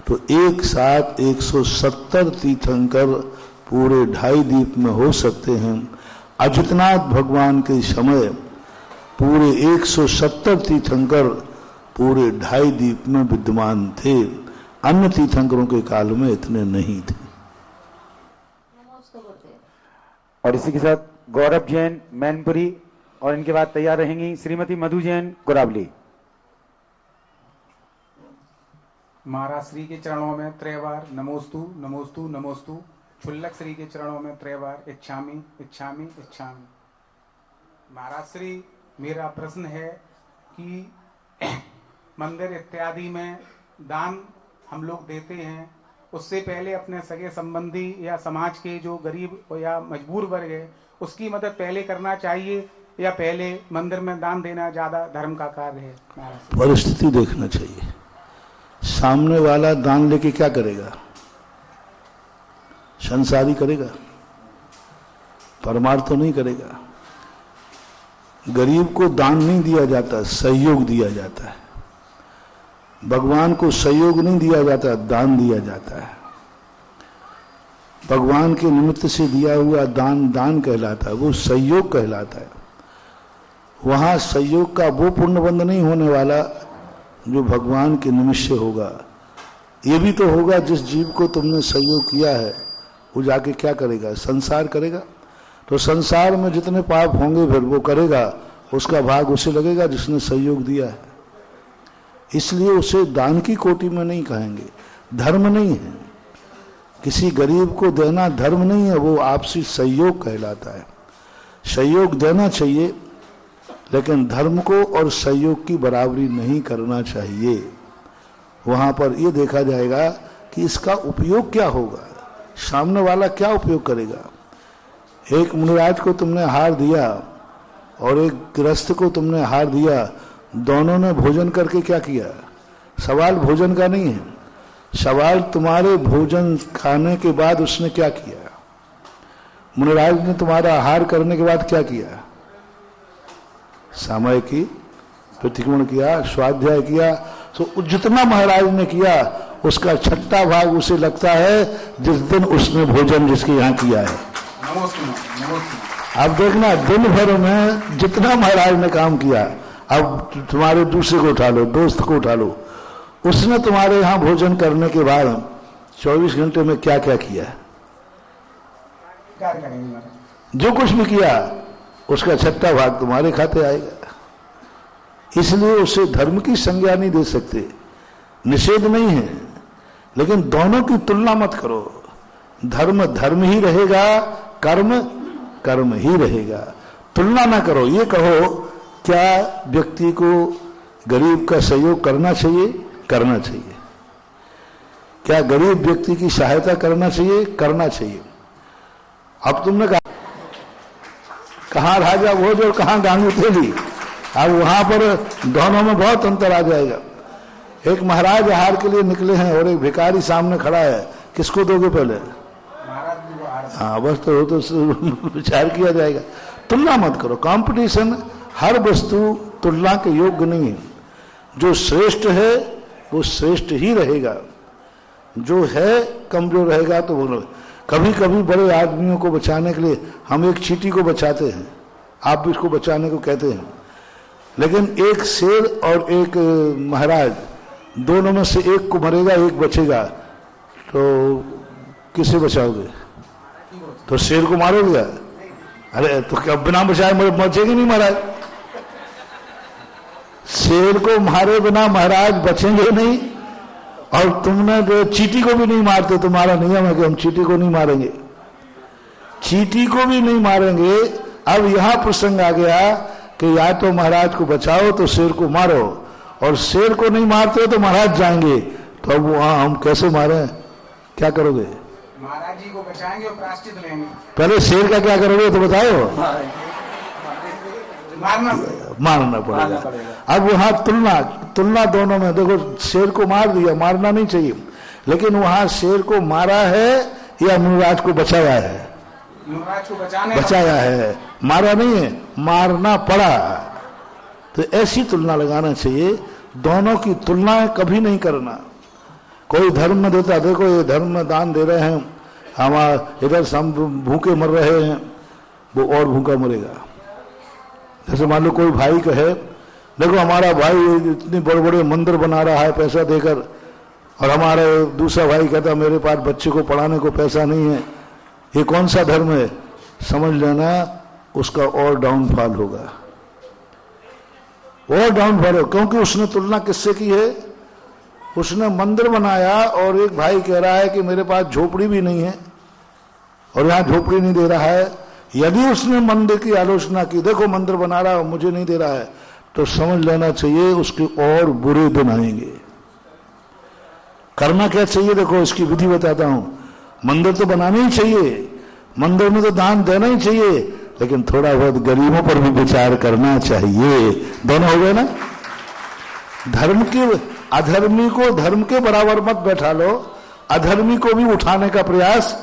तो एक साथ 170 तीर्थंकर पूरे 2.5 द्वीप में हो सकते हैं। अजितनाथ भगवान के समय पूरे 170 तीर्थंकर पूरे 2.5 द्वीप में विद्यमान थे, अन्य तीर्थंकरों के काल में इतने नहीं थे। और इसी के साथ गौरव जैन मैनपुरी, और इनके बाद तैयार रहेंगी श्रीमती मधु जैन गुरावली। महाराज श्री के चरणों में त्रयवार नमोस्तु नमोस्तु नमोस्तु, छुल्लक श्री के चरणों में त्रयवार इच्छामि इच्छामि इच्छामि। महाराज श्री, मेरा प्रश्न है कि मंदिर इत्यादि में दान हम लोग देते हैं, उससे पहले अपने सगे संबंधी या समाज के जो गरीब या मजबूर वर्ग है उसकी मदद पहले करना चाहिए, या पहले मंदिर में दान देना ज्यादा धर्म का कार्य है? परिस्थिति देखना चाहिए। सामने वाला दान लेके क्या करेगा? संसारी करेगा, परमार्थ तो नहीं करेगा। गरीब को दान नहीं दिया जाता, सहयोग दिया जाता है। भगवान को सहयोग नहीं दिया जाता, दान दिया जाता है। भगवान के निमित्त से दिया हुआ दान दान कहलाता है, वो सहयोग कहलाता है। वहां सहयोग का वो पुण्यबंध नहीं होने वाला जो भगवान के निमित्त से होगा। ये भी तो होगा जिस जीव को तुमने सहयोग किया है वो जाके क्या करेगा? संसार करेगा। तो संसार में जितने पाप होंगे फिर वो करेगा, उसका भाग उसे लगेगा जिसने सहयोग दिया है। इसलिए उसे दान की कोटि में नहीं कहेंगे, धर्म नहीं है। किसी गरीब को देना धर्म नहीं है, वो आपसी सहयोग कहलाता है। सहयोग देना चाहिए, लेकिन धर्म को और सहयोग की बराबरी नहीं करना चाहिए। वहां पर यह देखा जाएगा कि इसका उपयोग क्या होगा, सामने वाला क्या उपयोग करेगा। एक मुनिराज को तुमने हार दिया और एक गृहस्थ को तुमने हार दिया, दोनों ने भोजन करके क्या किया? सवाल भोजन का नहीं है, सवाल तुम्हारे भोजन खाने के बाद उसने क्या किया। मुनिराज ने तुम्हारा आहार करने के बाद क्या किया? समय की प्रतिक्रमण किया, स्वाध्याय किया। तो जितना महाराज ने किया उसका छठा भाग उसे लगता है जिस दिन उसने भोजन जिसके यहाँ किया है। अब देखना दिन भर में जितना महाराज ने काम किया, अब तुम्हारे दूसरे को उठा लो, दोस्त को उठा लो, उसने तुम्हारे यहाँ भोजन करने के बाद 24 घंटे में क्या क्या किया, जो कुछ भी किया उसका छठा भाग तुम्हारे खाते आएगा। इसलिए उसे धर्म की संज्ञा नहीं दे सकते, निषेध नहीं है, लेकिन दोनों की तुलना मत करो। धर्म धर्म ही रहेगा, कर्म कर्म ही रहेगा। तुलना ना करो। ये कहो क्या व्यक्ति को गरीब का सहयोग करना चाहिए? करना चाहिए। क्या गरीब व्यक्ति की सहायता करना चाहिए? करना चाहिए। अब तुमने कहा कहां राजा भोज और कहां गांगू तेली, अब वहां पर दोनों में बहुत अंतर आ जाएगा। एक महाराज आहार के लिए निकले हैं और एक भिखारी सामने खड़ा है, किसको दोगे पहले? हाँ बस तो विचार किया जाएगा। तुलना मत करो। कंपटीशन, हर वस्तु तुलना के योग्य नहीं है। जो श्रेष्ठ है वो श्रेष्ठ ही रहेगा, जो है कमजोर रहेगा तो वो। कभी कभी बड़े आदमियों को बचाने के लिए हम एक चींटी को बचाते हैं, आप भी इसको बचाने को कहते हैं, लेकिन एक शेर और एक महाराज, दोनों में से एक को मरेगा एक बचेगा, तो किसे बचाओगे? तो शेर को मारोगे? अरे तो क्या बिना बचाए बचेंगे नहीं महाराज? शेर को मारे बिना महाराज बचेंगे नहीं। और तुमने जो चींटी को भी नहीं मारते, तुम्हारा नियम है कि हम चींटी को नहीं मारेंगे, चींटी को भी नहीं मारेंगे। अब यहां प्रसंग आ गया कि या तो महाराज को बचाओ तो शेर को मारो, और शेर को नहीं मारते तो महाराज जाएंगे, तो अब वहां हम कैसे मारे? क्या करोगे? महाराज जी को बचाएंगे और प्रायश्चित लेंगे। पहले शेर का क्या करोगे तो बताओ। मारना पड़ेगा। अब वहां तुलना दोनों में देखो, शेर को मार दिया, मारना नहीं चाहिए, लेकिन वहां शेर को मारा है या मुराज को बचाया है? मुराज को बचाया है, मारा नहीं है, मारना पड़ा। तो ऐसी तुलना लगाना चाहिए। दोनों की तुलना कभी नहीं करना। कोई धर्म में देता, देखो ये धर्म में दान दे रहे हैं, हम इधर सब भूखे मर रहे हैं, वो और भूखा मरेगा। जैसे मान लो कोई भाई कहे, देखो हमारा भाई इतने बड़े बड़े मंदिर बना रहा है पैसा देकर, और हमारा दूसरा भाई कहता मेरे पास बच्चे को पढ़ाने को पैसा नहीं है। ये कौन सा धर्म है? समझ लेना उसका और डाउनफॉल होगा, और डाउनफॉल हो। क्योंकि उसने तुलना किससे की है? उसने मंदिर बनाया और एक भाई कह रहा है कि मेरे पास झोपड़ी भी नहीं है, और यहाँ झोपड़ी नहीं दे रहा है। यदि उसने मंदिर की आलोचना की, देखो मंदिर बना रहा है मुझे नहीं दे रहा है, तो समझ लेना चाहिए उसके और बुरे दिन आएंगे। करना क्या चाहिए? देखो इसकी विधि बताता हूं। मंदिर तो बनाना ही चाहिए, मंदिर में तो दान देना ही चाहिए, लेकिन थोड़ा बहुत गरीबों पर भी विचार करना चाहिए। दोनों हो गए ना। धर्म के अधर्मी को धर्म के बराबर मत बैठा लो, अधर्मी को भी उठाने का प्रयास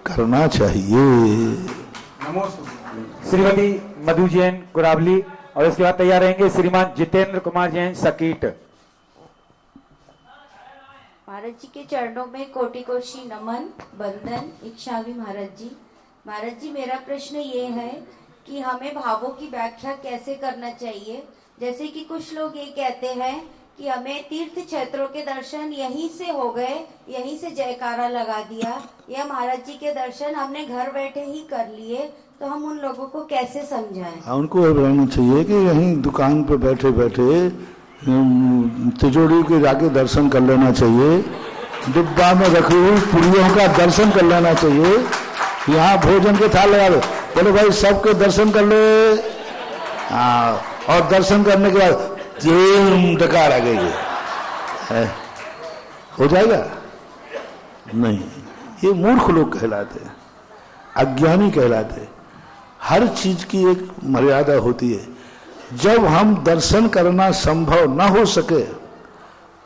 करना चाहिए। श्रीमती मधु जैन गुरावली, और इसके बाद तैयार रहेंगे श्रीमान जितेंद्र कुमार जैन सकीट। महाराज जी के चरणों में कोटि कोटि नमन बंदन इच्छावी महाराज जी। महाराज जी मेरा प्रश्न ये है कि हमें भावों की व्याख्या कैसे करना चाहिए। जैसे कि कुछ लोग ये कहते हैं कि हमें तीर्थ क्षेत्रों के दर्शन यहीं से हो गए, यहीं से जयकारा लगा दिया, या महाराज जी के दर्शन हमने घर बैठे ही कर लिए, तो हम उन लोगों को कैसे समझाएं? उनको रहना चाहिए कि यहीं दुकान पे बैठे बैठे तिजोरी के जाके दर्शन कर लेना चाहिए, डिब्बा में रखी हुई पुड़ियों का दर्शन कर लेना चाहिए। यहाँ भोजन के थाल लगा दो, बोले भाई सबके दर्शन कर ले। और दर्शन करने के बाद डकार आ गई हो जाएगा? नहीं, ये मूर्ख लोग कहलाते हैं, अज्ञानी कहलाते हैं। हर चीज की एक मर्यादा होती है। जब हम दर्शन करना संभव न हो सके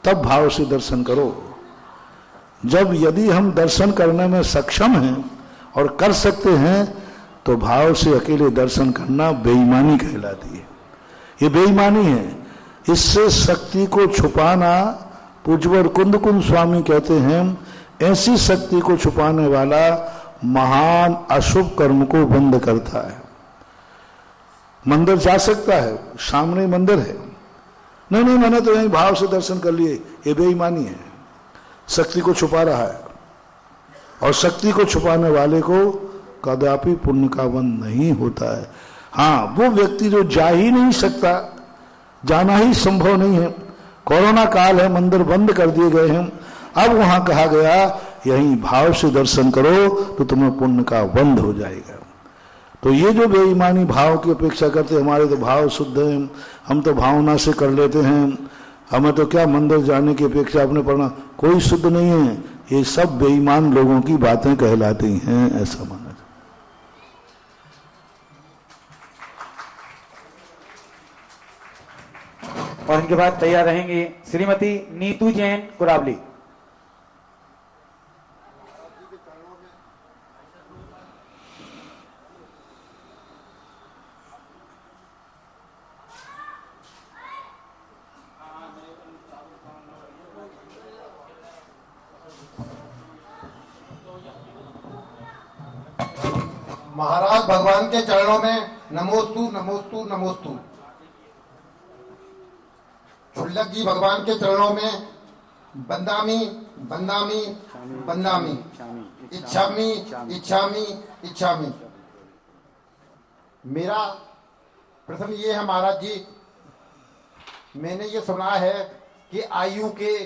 तब भाव से दर्शन करो। जब यदि हम दर्शन करने में सक्षम हैं और कर सकते हैं तो भाव से अकेले दर्शन करना बेईमानी कहलाती है। ये बेईमानी है। इससे शक्ति को छुपाना पूज्यवर कुंद कुंद स्वामी कहते हैं ऐसी शक्ति को छुपाने वाला महान अशुभ कर्म को बंद करता है। मंदिर जा सकता है, सामने मंदिर है, नहीं मैंने तो यही भाव से दर्शन कर लिए, ये बेईमानी है, शक्ति को छुपा रहा है। और शक्ति को छुपाने वाले को कदापि पुण्य का बंध नहीं होता है। हाँ, वो व्यक्ति जो जा ही नहीं सकता, जाना ही संभव नहीं है, कोरोना काल है, मंदिर बंद कर दिए गए हैं, अब वहां कहा गया यही भाव से दर्शन करो तो तुम्हें पुण्य का बंध हो जाएगा। तो ये जो बेईमानी भाव की अपेक्षा करते, हमारे तो भाव शुद्ध हैं, हम तो भावना से कर लेते हैं, हमें तो क्या मंदिर जाने की अपेक्षा अपने पढ़ना, कोई शुद्ध नहीं है, ये सब बेईमान लोगों की बातें कहलाती हैं, ऐसा माना। और इनके बाद तैयार रहेंगे श्रीमती नीतू जैन कुरावली। महाराज भगवान के चरणों में नमोस्तु नमोस्तु नमोस्तु। छुल्लक जी भगवान के चरणों में बंदामी बंदामी बंदामी, इच्छामी इच्छामी इच्छामी। मेरा प्रथम ये है महाराज जी, मैंने ये सुना है कि आयु के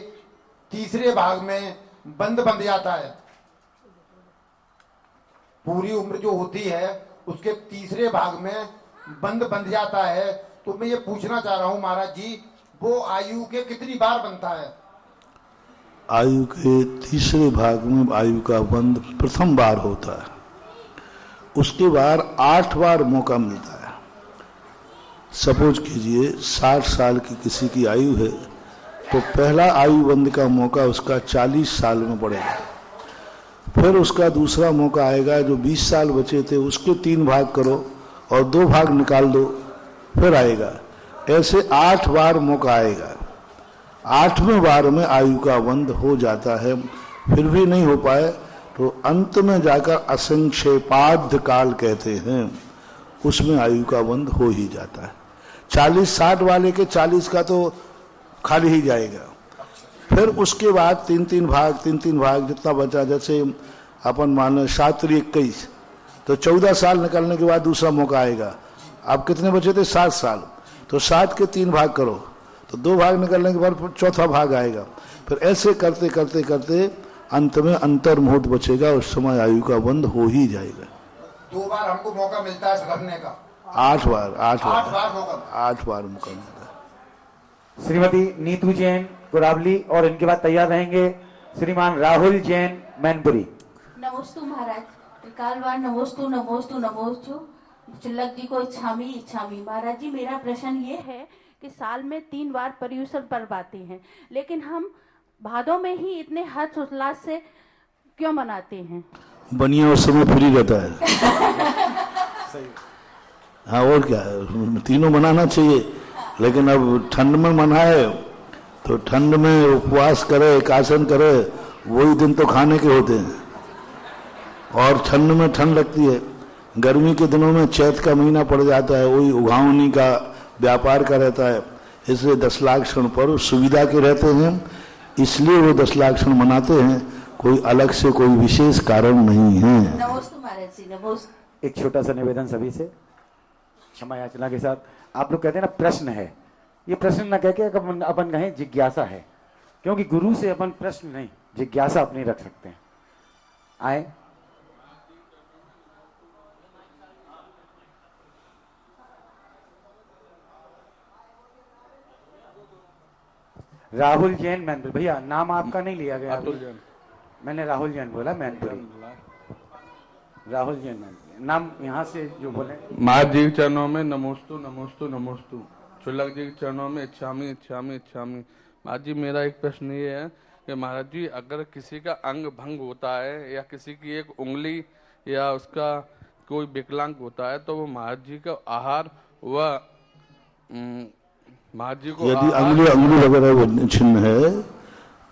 तीसरे भाग में बंद बंध जाता है, पूरी उम्र जो होती है उसके तीसरे भाग में बंद बंध जाता है। तो मैं ये पूछना चाह रहा हूं महाराज जी, वो आयु के कितनी बार बनता है? आयु के तीसरे भाग में आयु का बंध प्रथम बार होता है, उसके बाद 8 बार मौका मिलता है। सपोज कीजिए 60 साल की किसी की आयु है तो पहला आयु बंध का मौका उसका 40 साल में पड़ेगा, फिर उसका दूसरा मौका आएगा, जो 20 साल बचे थे उसके 3 भाग करो और 2 भाग निकाल दो, फिर आएगा। ऐसे 8 बार मौका आएगा। 8वें बार में आयु का बंध हो जाता है, फिर भी नहीं हो पाए तो अंत में जाकर असंक्षेपाद्ध काल कहते हैं, उसमें आयु का बंध हो ही जाता है। 40-60 वाले के 40 का तो खाली ही जाएगा, फिर उसके बाद 3-3 भाग जितना बचा, जैसे अपन मान लें 7-21 तो 14 साल निकलने के बाद दूसरा मौका आएगा। अब कितने बचे थे? 7 साल, तो 7 के 3 भाग करो तो 2 भाग निकलने के बाद चौथा भाग आएगा। फिर ऐसे करते करते करते अंत में अंतर्मुहूर्त बचेगा, उस समय आयु का बंध हो ही जाएगा। 2 बार हमको मौका मिलता है सुधरने का? 8 बार 8 बार मौका मिलता है। श्रीमती नीतू जैन कुरावली और इनके बाद तैयार रहेंगे श्रीमान राहुल जैन मैनपुरी। नमोस्तु महाराज, त्रिकालवार नमोस्तु नमोस्तु नमोस्तु। चुल्लक जी को इच्छामी इच्छामी। महाराज जी, मेरा प्रश्न ये है कि साल में 3 बार पर्यूषण पर्व आते हैं, लेकिन हम भादों में ही इतने हर्ष उल्लास से क्यों मनाते हैं? बनिया उस समय फ्री रहता है। हाँ, और क्या है, तीनों मनाना चाहिए, लेकिन अब ठंड में मना है तो ठंड में उपवास करे, एकासन करे, वही दिन तो खाने के होते हैं, और ठंड में ठंड लगती है। गर्मी के दिनों में चैत का महीना पड़ जाता है, वही उघावनी का व्यापार का रहता है, इसलिए 10 लाख क्षण पर्व सुविधा के रहते हैं, इसलिए वो 10 लाख क्षण मनाते हैं, कोई अलग से कोई विशेष कारण नहीं है। नमोस्तु महाराज जी, नमोस्तु। एक छोटा सा निवेदन सभी से, क्षमा याचना के साथ। आप लोग कहते हैं ना प्रश्न है, ये प्रश्न ना कह के अपन कहें जिज्ञासा है, क्योंकि गुरु से अपन प्रश्न नहीं जिज्ञासा अपनी रख सकते हैं। आए राहुल जैन मैनपुरी। भैया नाम आपका नहीं लिया गया? मैंने राहुल जैन बोला, मैनपुरी। राहुल जैन मैनपुरी नाम, यहाँ से जो बोले। महाराज जी के चरणों में नमोस्तु नमोस्तु नमोस्तु। चुल्लक जी के चरणों में इच्छामी इच्छामी इच्छामी। महाराज जी, मेरा एक प्रश्न ये है कि महाराज जी, अगर किसी का अंग भंग होता है या किसी की एक उंगली या उसका कोई विकलांग होता है, तो वो महाराज जी का आहार व महाराज जी को यदि अंगुली वगैरह छिन्न है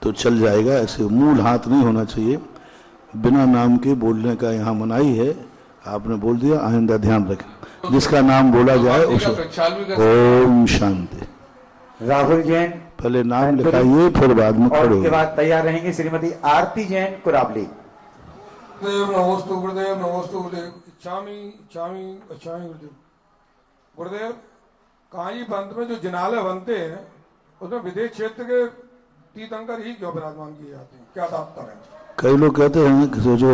तो चल जाएगा। ऐसे मूल हाथ नहीं होना चाहिए। बिना नाम के बोलने का यहाँ मनाही है, आपने बोल दिया, आइंदा ध्यान रखें। जिसका नाम बोला जाए उसे ओम शांति। राहुल जैन पहले नाम लिखाइए, फिर बाद में और खड़े उसके बाद तैयार रहेंगे श्रीमती आरती जैन कुराबली। गुरुदेव नमोस्तु, गुरुदेव नमोस्तु, गुरुदेव इच्छामी इच्छामी इच्छामी। गुरुदेव गुरुदेव कांजी पंथ में जो जिनाले बनते हैं उसमें विदेश क्षेत्र के तीर्थंकर ही क्यों विराजमान किए जाते हैं, क्या तात्पर्य है? कई लोग कहते हैं कि जो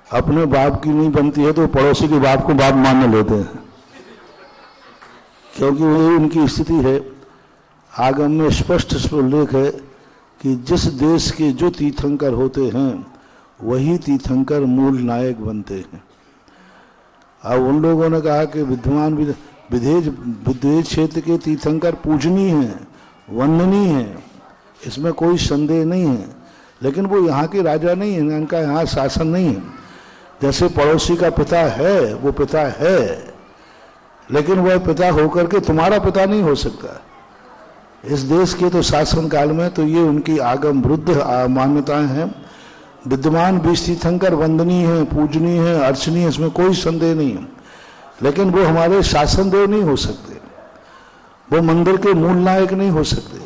अपने बाप की नहीं बनती है तो पड़ोसी के बाप को बाप मान लेते हैं, क्योंकि वही उनकी स्थिति है। आगम में स्पष्ट उल्लेख है कि जिस देश के जो तीर्थंकर होते हैं वही तीर्थंकर मूल नायक बनते हैं। अब उन लोगों ने कहा कि विद्यमान विदेश क्षेत्र के तीर्थंकर पूजनीय हैं, वंदनीय हैं, इसमें कोई संदेह नहीं है, लेकिन वो यहाँ के राजा नहीं है, इनका यहाँ शासन नहीं है। जैसे पड़ोसी का पिता है वो पिता है, लेकिन वह पिता होकर के तुम्हारा पिता नहीं हो सकता। इस देश के तो शासन काल में तो ये उनकी आगम वृद्ध मान्यताएं हैं। विद्यमान 20 तीर्थंकर वंदनीय है, पूजनीय है, अर्चनीय, इसमें कोई संदेह नहीं है, लेकिन वो हमारे शासन देव नहीं हो सकते, वो मंदिर के मूल नायक नहीं हो सकते।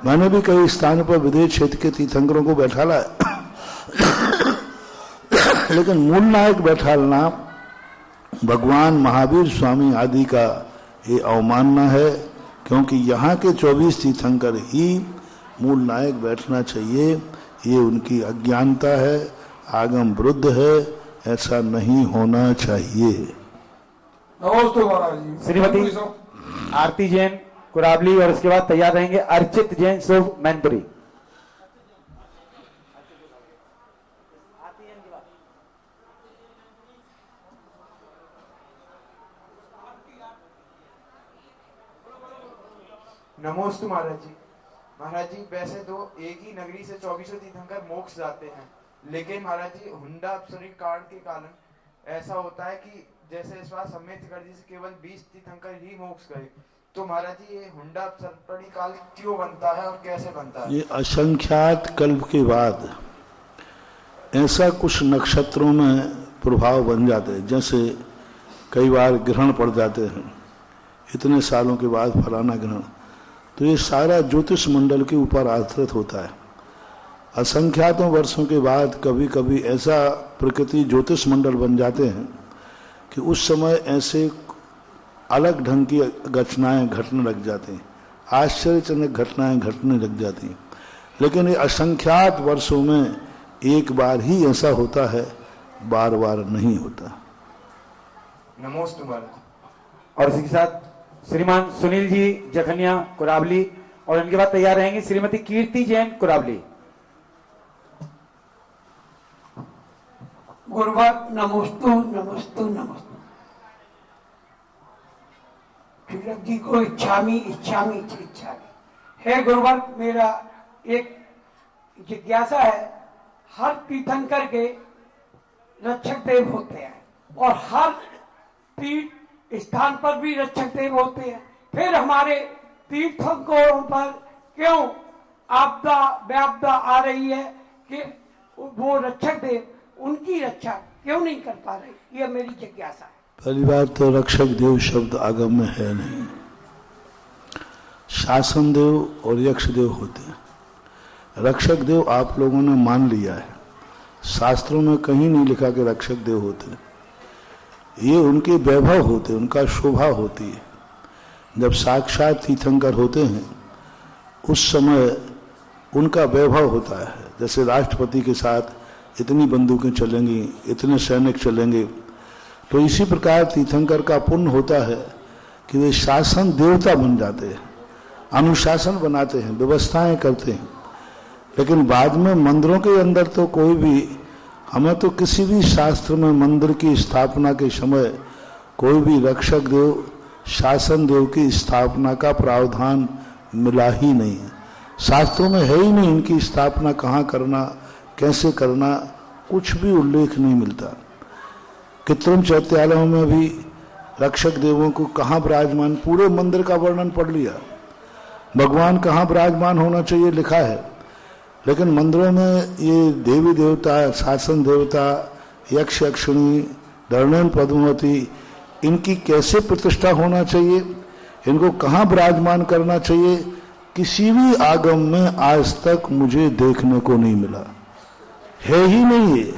मैंने भी कई स्थानों पर विदेश क्षेत्र के तीर्थंकरों को बैठाला है लेकिन मूल नायक बैठालना भगवान महावीर स्वामी आदि का ये अवमानना है, क्योंकि यहाँ के 24 तीर्थंकर ही मूल नायक बैठना चाहिए। ये उनकी अज्ञानता है, आगम वृद्ध है, ऐसा नहीं होना चाहिए। नमस्ते महाराज जी। श्रीमती आरती जैन कुराबली और उसके बाद तैयार रहेंगे अर्चित जैन शुभ मैनपुरी। नमोस्तु महाराज जी। महाराज जी वैसे तो एक ही नगरी से 24 तीर्थंकर मोक्ष जाते हैं, लेकिन महाराज जी हुंडा अपसरी कांड के कारण ऐसा होता है कि जैसे इस बार अम्बेडकर जी से केवल 20 तीर्थंकर ही मोक्ष गए, तो महाराज जी ये हुंडा अपसरी काल क्यों बनता है और कैसे बनता है? ये असंख्यात कल्प के बाद ऐसा कुछ नक्षत्रों में प्रभाव बन जाते हैं, जैसे कई बार ग्रहण पड़ जाते हैं, इतने सालों के बाद फलाना ग्रहण, तो ये सारा ज्योतिष मंडल के ऊपर आश्रित होता है। असंख्यातों वर्षों के बाद कभी कभी ऐसा प्रकृति ज्योतिष मंडल बन जाते हैं कि उस समय ऐसे अलग ढंग की घटनाएं घटने लग जाती हैं, आश्चर्यजनक घटनाएं घटने लग जाती हैं। लेकिन ये असंख्यात वर्षों में एक बार ही ऐसा होता है, बार बार नहीं होता। नमोस्तु महाराज। और इसी के साथ श्रीमान सुनील जी जखनिया कुराबली और इनके बाद तैयार रहेंगे श्रीमती कीर्ति जैन कुराबली। गुरुवर नमोस्तु नमोस्तु नमोस्तु। तिलक जी को इच्छामी इच्छामी इच्छामी। हे गुरुवर, मेरा एक जिज्ञासा है, हर तीर्थंकर के रक्षक देव होते हैं और हर तीर्थ स्थान पर भी रक्षक देव होते हैं, फिर हमारे तीर्थंकरों पर क्यों आपदा व्यापदा आ रही है कि वो रक्षक देव उनकी रक्षा क्यों नहीं कर पा रहे? ये मेरी जिज्ञासा है। पहली बात तो रक्षक देव शब्द आगम में है नहीं, शासन देव और यक्ष देव होते हैं। रक्षक देव आप लोगों ने मान लिया है, शास्त्रों में कहीं नहीं लिखा कि रक्षक देव होते हैं। ये उनके वैभव होते, उनका शोभा होती है। जब साक्षात तीर्थंकर होते हैं उस समय उनका वैभव होता है। जैसे राष्ट्रपति के साथ इतनी बंदूकें चलेंगी, इतने सैनिक चलेंगे, तो इसी प्रकार तीर्थंकर का पुण्य होता है कि वे शासन देवता बन जाते हैं, अनुशासन बनाते हैं, व्यवस्थाएं करते हैं। लेकिन बाद में मंदिरों के अंदर तो कोई भी, हमें तो किसी भी शास्त्र में मंदिर की स्थापना के समय कोई भी रक्षक देव शासन देव की स्थापना का प्रावधान मिला ही नहीं है। शास्त्रों में है ही नहीं इनकी स्थापना कहाँ करना, कैसे करना, कुछ भी उल्लेख नहीं मिलता। कृत्रिम चैत्यालयों में भी रक्षक देवों को कहाँ विराजमान, पूरे मंदिर का वर्णन पढ़ लिया, भगवान कहाँ विराजमान होना चाहिए लिखा है, लेकिन मंदिरों में ये देवी देवता, शासन देवता, यक्ष यक्षिणी, धरणन पद्मावती, इनकी कैसे प्रतिष्ठा होना चाहिए, इनको कहाँ विराजमान करना चाहिए, किसी भी आगम में आज तक मुझे देखने को नहीं मिला। है ही नहीं, है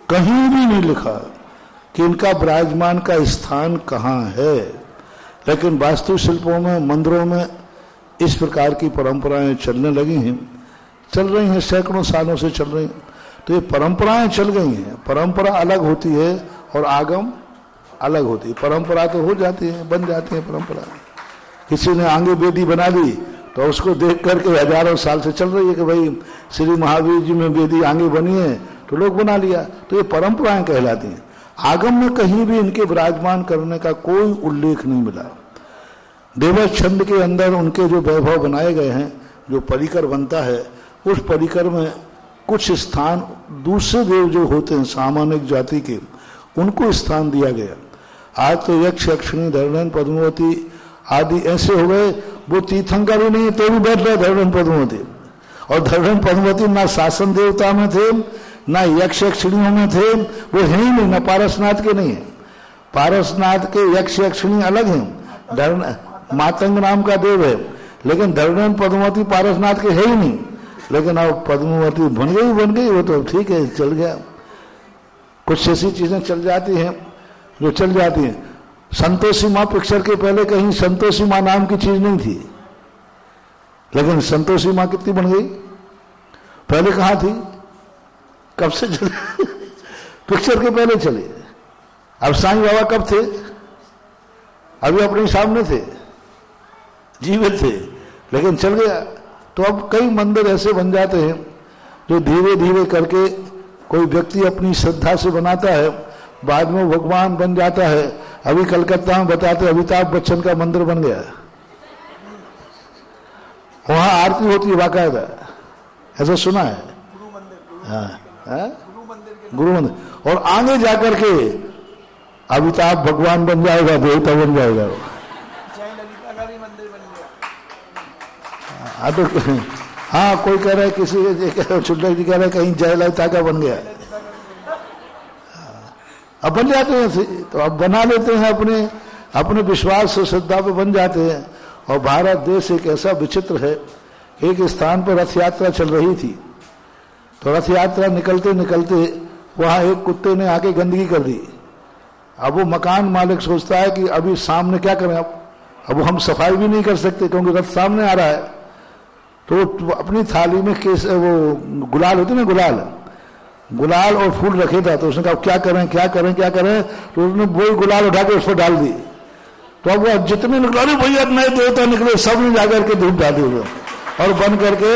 कहीं भी नहीं लिखा कि इनका विराजमान का स्थान कहाँ है। लेकिन वास्तुशिल्पों में, मंदिरों में इस प्रकार की परंपराएं चलने लगी हैं, चल रही हैं, सैकड़ों सालों से चल रही हैं। तो ये परंपराएं चल गई हैं। परंपरा अलग होती है और आगम अलग होती है। परंपरा तो हो जाती है, बन जाती है परंपरा। किसी ने आगे वेदी बना दी तो उसको देख करके हजारों साल से चल रही है कि भाई श्री महावीर जी में वेदी आगे बनी है तो लोग बना लिया। तो ये परंपराएं कहलाती हैं। आगम में कहीं भी इनके विराजमान करने का कोई उल्लेख नहीं मिला। देवस छंद के अंदर उनके जो वैभव बनाए गए हैं, जो परिकर बनता है, उस परिकर में कुछ स्थान दूसरे देव जो होते हैं सामान्य जाति के, उनको स्थान दिया गया। आज तो यक्ष यक्षिणी, धरणन पद्मावती आदि ऐसे हो गए, वो तीर्थंकर ही नहीं तो भी बैठ रहे धरणन पद्मावती। और धरणन पद्मावती ना शासन देवता में थे, ना यक्ष यक्षिणियों में थे, वो है ही नहीं, ना पारसनाथ के नहीं है। पारसनाथ के यक्ष यक्षिणी अलग हैं, धरण मातंग नाम का देव है, लेकिन धरणन पद्मावती पारसनाथ के है ही नहीं। लेकिन अब पद्मावती बन गई, वो तो ठीक है, चल गया। कुछ ऐसी चीजें चल जाती हैं जो चल जाती हैं। संतोषी माँ पिक्चर के पहले कहीं संतोषी माँ नाम की चीज नहीं थी, लेकिन संतोषी माँ कितनी बन गई, पहले कहाँ थी, कब से चले पिक्चर के पहले चले। अब साईं बाबा कब थे, अभी अपने सामने थे, जीवित थे, लेकिन चल गया। तो अब कई मंदिर ऐसे बन जाते हैं जो धीरे धीरे करके कोई व्यक्ति अपनी श्रद्धा से बनाता है, बाद में भगवान बन जाता है। अभी कलकत्ता में बताते अमिताभ बच्चन का मंदिर बन गया, वहां आरती होती है बाकायदा, ऐसा सुना है। हाँ, गुरु मंदिर। और आगे जाकर के अमिताभ भगवान बन जाएगा, देवता बन जाएगा। हाँ, कोई कह रहा है, किसी छुट्टा जी कह रहा है कहीं जयललिता का बन गया। अब बन जाते हैं, तो अब बना लेते हैं, अपने विश्वास से श्रद्धा पे बन जाते हैं। और भारत देश एक ऐसा विचित्र है, एक स्थान पर रथ यात्रा चल रही थी, तो रथ यात्रा निकलते निकलते वहां एक कुत्ते ने आके गंदगी कर दी। अब वो मकान मालिक सोचता है कि अभी सामने क्या करें, अब हम सफाई भी नहीं कर सकते क्योंकि रथ सामने आ रहा है। तो अपनी थाली में वो गुलाल होती ना, गुलाल और फूल रखे था। तो उसने कहा क्या करें, तो उसने वही गुलाल उठा के उस पर डाल दी। तो अब वो जितने निकला, अरे भैया नए देवता निकले, सब ने जाकर के धूप डाल दी और बन करके,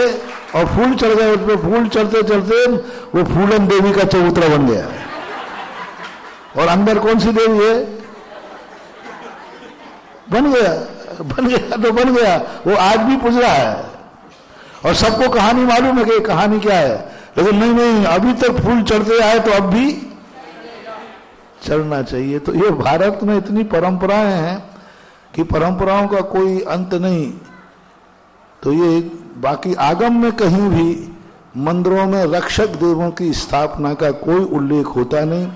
और फूल चढ़ गए उस पर। फूल चढ़ते चढ़ते वो फूलन देवी का चबूतरा बन गया। और अंदर कौन सी देवी है, बन गया, वो आज भी पूज रहा है। और सबको कहानी मालूम है कि कहानी क्या है, लेकिन नहीं, अभी तक फूल चढ़ते आए तो अब भी चढ़ना चाहिए। तो ये भारत में इतनी परंपराएं हैं कि परंपराओं का कोई अंत नहीं। तो ये बाकी आगम में कहीं भी मंदिरों में रक्षक देवों की स्थापना का कोई उल्लेख होता नहीं।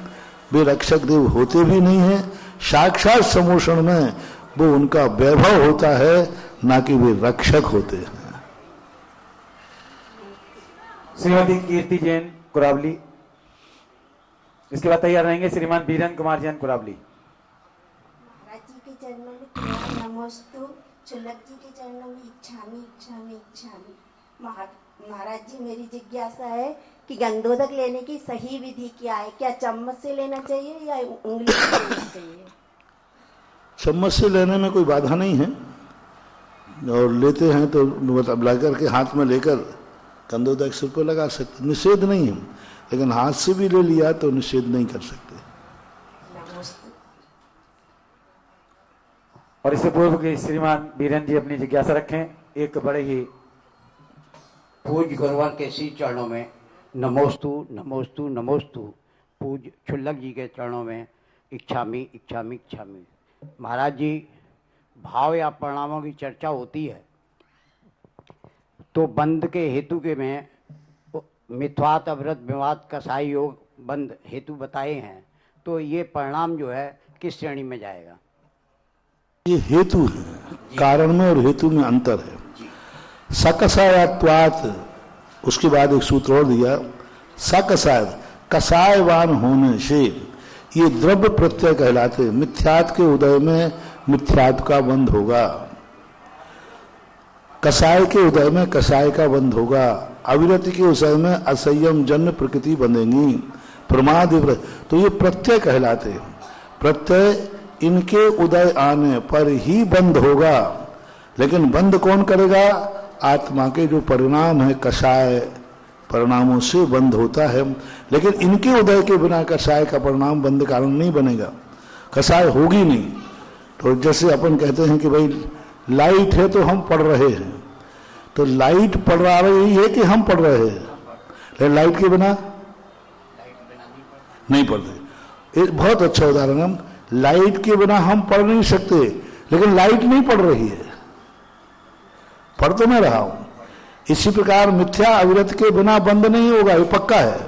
वे रक्षक देव होते भी नहीं हैं। साक्षात समोषण में वो उनका वैभव होता है, ना कि वे रक्षक होते हैं। श्रीमती कीर्ति जैन कुरावली, इसके बाद तैयार रहेंगे श्रीमान बीरन कुमार जैन कुरावली। महाराज जी के चरणों में नमोस्तु, चुल्लक जी के चरणों में इच्छामी। महाराज जी, मेरी जिज्ञासा है कि गंधोदक लेने की सही विधि क्या है? क्या चम्मच से लेना चाहिए या उंगली से लेना चाहिए? चम्मच से लेने में कोई बाधा नहीं है, और लेते हैं तो मतलब लाकर के हाथ में लेकर कंदोदक सिर को लगा सकते, निषेध नहीं है। लेकिन हाथ से भी ले लिया तो निषेध नहीं कर सकते। और इससे पूर्व के श्रीमान बीरन जी अपनी जिज्ञासा रखें। एक बड़े ही पूज्य गुरुवर के श्री चरणों में नमोस्तु। पूज्य छुल्लक जी के चरणों में इच्छामी। महाराज जी, भाव या परिणामों की चर्चा होती है, तो बंद के हेतु के में मिथ्वात अवृत विवाद कसाई योग बंद हेतु बताए हैं, तो ये परिणाम जो है किस श्रेणी में जाएगा? ये हेतु है, कारण में और हेतु में अंतर है। सकसायत्वात, उसके बाद एक सूत्र और दिया, सकसाय, कसायवान होने से ये द्रव्य प्रत्यय कहलाते। मिथ्यात के उदय में मिथ्यात का बंध होगा, कसाय के उदय में कसाय का बंध होगा, अविरति के उदय में असंयम जन्य प्रकृति बंधेंगी, प्रमाद। तो ये प्रत्यय कहलाते। प्रत्यय इनके उदय आने पर ही बंद होगा, लेकिन बंद कौन करेगा? आत्मा के जो परिणाम है कषाय परिणामों से बंद होता है, लेकिन इनके उदय के बिना कषाय का परिणाम बंद कारण नहीं बनेगा, कषाय होगी नहीं। तो जैसे अपन कहते हैं कि भाई लाइट है तो हम पढ़ रहे हैं, तो लाइट पढ़ रही है कि हम पढ़ रहे हैं, लेकिन लाइट के बिना नहीं पढ़ रहे। एक बहुत अच्छा उदाहरण है, लाइट के बिना हम पढ़ नहीं सकते, लेकिन लाइट नहीं पढ़ रही है, पढ़ तो मैं रहा हूं। इसी प्रकार मिथ्या अविरत के बिना बंद नहीं होगा, ये पक्का है,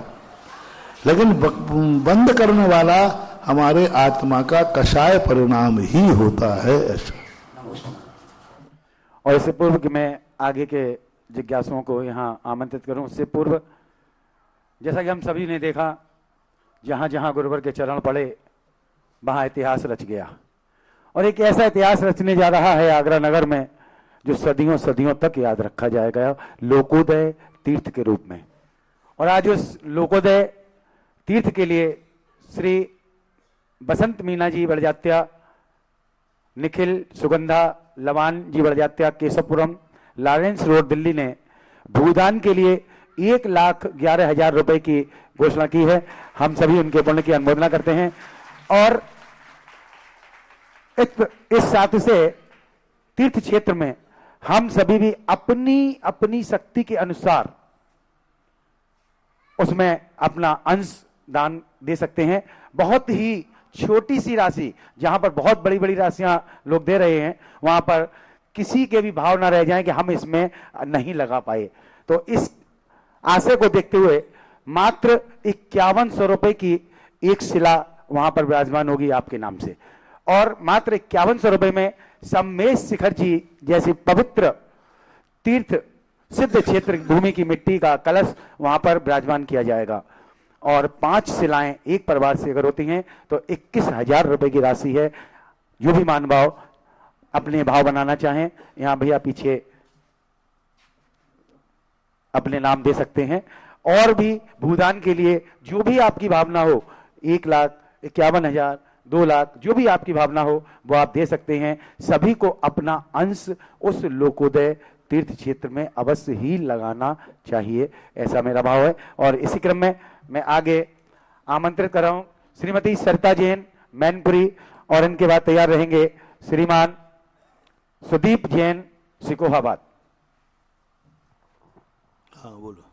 लेकिन बंद करने वाला हमारे आत्मा का कषाय परिणाम ही होता है। ऐसा। और इससे पूर्व कि मैं आगे के जिज्ञासुओं को यहाँ आमंत्रित करूं, उससे पूर्व जैसा कि हम सभी ने देखा, जहां जहां गुरुवर के चरण पड़े वहां इतिहास रच गया, और एक ऐसा इतिहास रचने जा रहा है आगरा नगर में जो सदियों सदियों तक याद रखा जाएगा, लोकोदय तीर्थ के रूप में। और आज उस लोकोदय तीर्थ के लिए श्री बसंत मीना जी बड़जात्या, निखिल सुगंधा लवान जी बड़जात्या, केशवपुरम, लॉरेंस रोड, दिल्ली ने भूदान के लिए 1,11,000 रुपए की घोषणा की है। हम सभी उनके पुण्य की अनुमोदना करते हैं, और इस साथ से तीर्थ क्षेत्र में हम सभी भी अपनी अपनी शक्ति के अनुसार उसमें अपना अंश दान दे सकते हैं। बहुत ही छोटी सी राशि, जहां पर बहुत बड़ी बड़ी राशियां लोग दे रहे हैं, वहां पर किसी के भी भाव ना रह जाएं कि हम इसमें नहीं लगा पाए। तो इस आशय को देखते हुए मात्र 5100 रुपए की एक शिला वहां पर विराजमान होगी आपके नाम से, और मात्र 5100 रुपए में सम्मेश शिखर जी जैसी पवित्र तीर्थ सिद्ध क्षेत्र भूमि की मिट्टी का कलश वहां पर विराजमान किया जाएगा। और 5 शिलाएं एक परिवार से अगर होती हैं तो 21,000 रुपए की राशि है। जो भी मान भाव अपने भाव बनाना चाहें, यहां भैया पीछे अपने नाम दे सकते हैं। और भी भूदान के लिए जो भी आपकी भावना हो, 1,51,000, 2 लाख, जो भी आपकी भावना हो वो आप दे सकते हैं। सभी को अपना अंश उस लोकोदय तीर्थ क्षेत्र में अवश्य ही लगाना चाहिए, ऐसा मेरा भाव है। और इसी क्रम में मैं आगे आमंत्रित कर रहा हूं श्रीमती सरिता जैन मैनपुरी, और इनके बाद तैयार रहेंगे श्रीमान सुदीप जैन सिकोहाबाद। हाँ बोलो।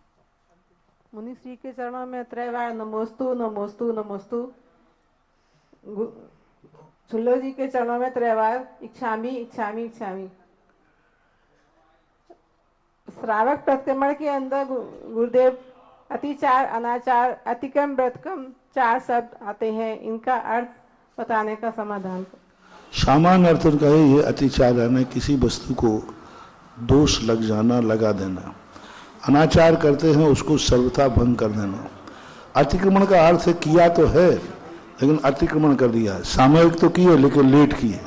मुनि श्री के चरणों में त्रैवार नमोस्तु नमोस्तु नमोस्तु। छुल्लो जी के चरणों में त्रैवार इच्छामी इच्छामी इच्छामी। श्रावक प्रतिक्रमण के अंदर गुरुदेव अतिचार, अनाचार, अतिक्रम, व्रतक्रम 4 शब्द आते हैं, इनका अर्थ बताने का समाधान। सामान्य अर्थ उनका ये अतिचार है, किसी वस्तु को दोष लग जाना, लगा देना। अनाचार करते हैं उसको सर्वथा भंग कर देना। अतिक्रमण का अर्थ है किया तो है लेकिन अतिक्रमण कर दिया है। सामयिक तो किए लेकिन लेट किए।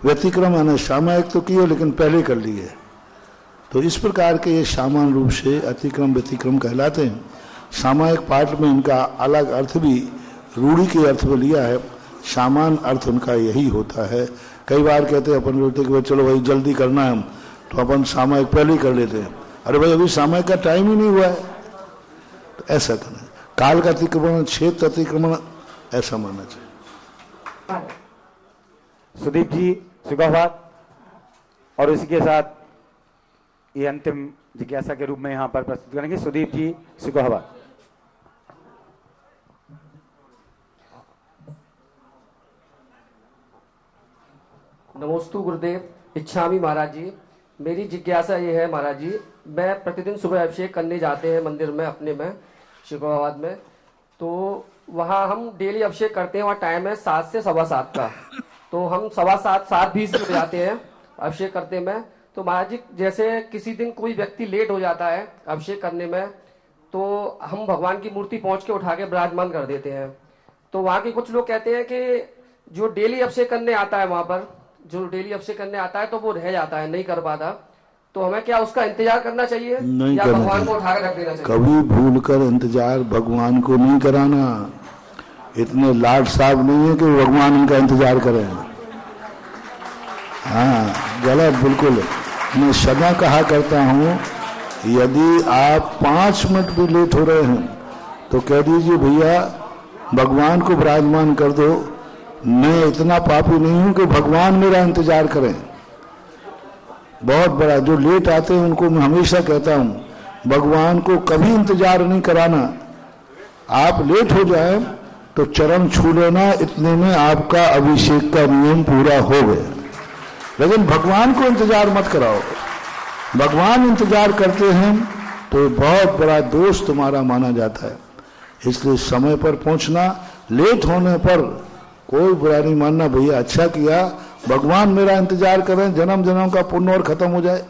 व्यतिक्रम यानी सामयिक तो किए लेकिन पहले कर लिए। तो इस प्रकार के ये सामान्य रूप से अतिक्रम व्यतिक्रम कहलाते हैं। सामायिक पाठ में इनका अलग अर्थ भी रूढ़ी के अर्थ में लिया है, सामान्य अर्थ उनका यही होता है। कई बार कहते हैं अपन बोलते कि चलो भाई जल्दी करना है हम, तो अपन सामयिक पहले ही कर लेते हैं। अरे भाई अभी सामयिक का टाइम ही नहीं हुआ है, तो ऐसा करना। काल का अतिक्रमण, क्षेत्र अतिक्रमण, ऐसा मानना चाहिए। सुदीप जी सिकोहाबाद, और इसी के साथ ये अंतिम जिज्ञासा के रूप में यहां पर प्रस्तुत करेंगे सुदीप जी सिकोहाबाद। नमोस्तु गुरुदेव, इच्छामी महाराज जी। मेरी जिज्ञासा ये है महाराज जी, मैं प्रतिदिन सुबह अभिषेक करने जाते हैं मंदिर में अपने में शिकोहाबाद में, तो वहाँ हम डेली अभिषेक करते हैं। वहाँ टाइम है 7 से 7:15 का, तो हम 7:15 7:20 हो जाते हैं अभिषेक करते में। तो महाराज जी जैसे किसी दिन कोई व्यक्ति लेट हो जाता है अभिषेक करने में, तो हम भगवान की मूर्ति पहुंच के उठा के विराजमान कर देते हैं। तो वहाँ के कुछ लोग कहते हैं कि जो डेली अभिषेक करने आता है, वहाँ पर जो डेली अभिषेक करने आता है तो वो रह जाता है, नहीं कर पाता, तो हमें क्या उसका इंतजार करना चाहिए नहीं या करना भगवान को चाहिए। उठा के रख देना चाहिए? कभी भूल कर इंतजार भगवान को नहीं कराना। इतने लाड साहब नहीं है कि भगवान उनका इंतजार करें। हाँ, गलत बिल्कुल। मैं सदा कहा करता हूँ, यदि आप 5 मिनट भी लेट हो रहे हैं तो कह दीजिए भैया भगवान को विराजमान कर दो, मैं इतना पापी नहीं हूं कि भगवान मेरा इंतजार करें। बहुत बड़ा जो लेट आते हैं उनको मैं हमेशा कहता हूं भगवान को कभी इंतजार नहीं कराना। आप लेट हो जाए तो चरण छू लेना, इतने में आपका अभिषेक का नियम पूरा हो गया। लेकिन भगवान को इंतजार मत कराओ। भगवान इंतजार करते हैं तो बहुत बड़ा दोष तुम्हारा माना जाता है। इसलिए समय पर पहुंचना, लेट होने पर कोई बुरा नहीं मानना, भैया अच्छा किया, भगवान मेरा इंतजार करें, जन्म जन्म का पुण्य और खत्म हो जाए,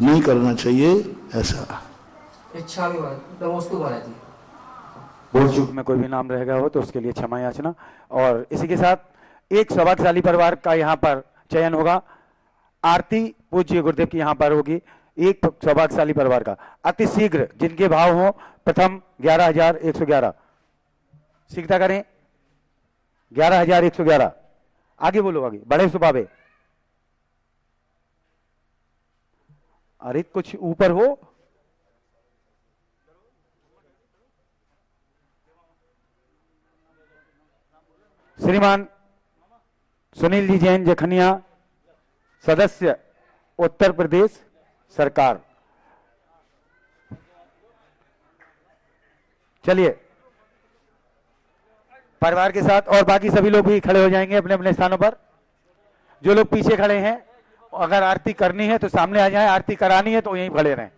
नहीं करना चाहिए ऐसा। इच्छा भी नमोस्तु महाराज जी। भूल चूक में कोई भी नाम रह गया हो तो उसके लिए क्षमा याचना। और इसी के साथ एक सौभाग्यशाली परिवार का यहाँ पर चयन होगा। आरती पूज्य गुरुदेव की यहाँ पर होगी। एक सौभाग्यशाली परिवार का अति शीघ्र जिनके भाव हो, प्रथम 11,111 सीखता करें। 11,111 आगे बोलो, आगे बड़े सुबाबे। अरे कुछ ऊपर हो। श्रीमान सुनील जी जैन जखनिया, सदस्य उत्तर प्रदेश सरकार। चलिए परिवार के साथ और बाकी सभी लोग भी खड़े हो जाएंगे अपने अपने स्थानों पर। जो लोग पीछे खड़े हैं, अगर आरती करनी है तो सामने आ जाएं, आरती करानी है तो यहीं खड़े रहें।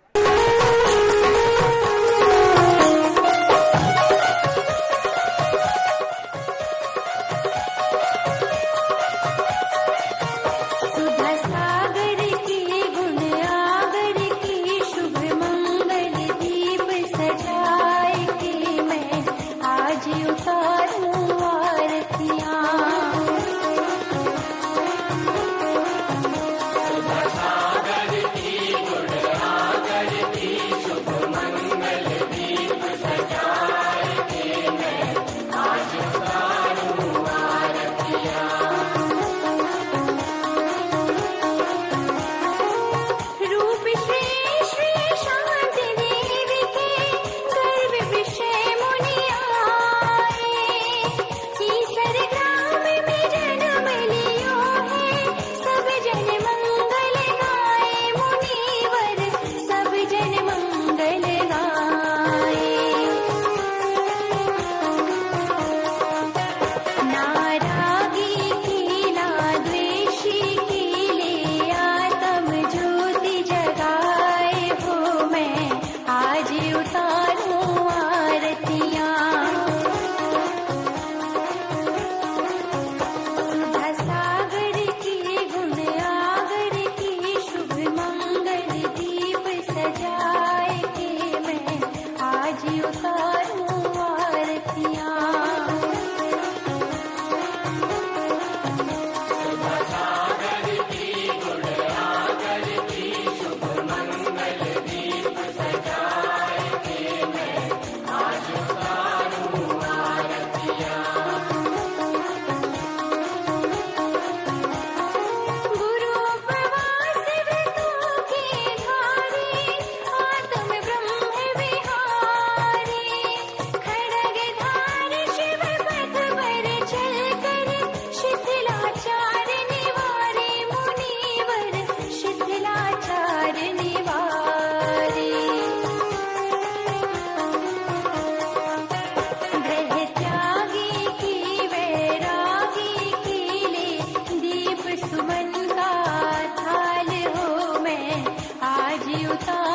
उतार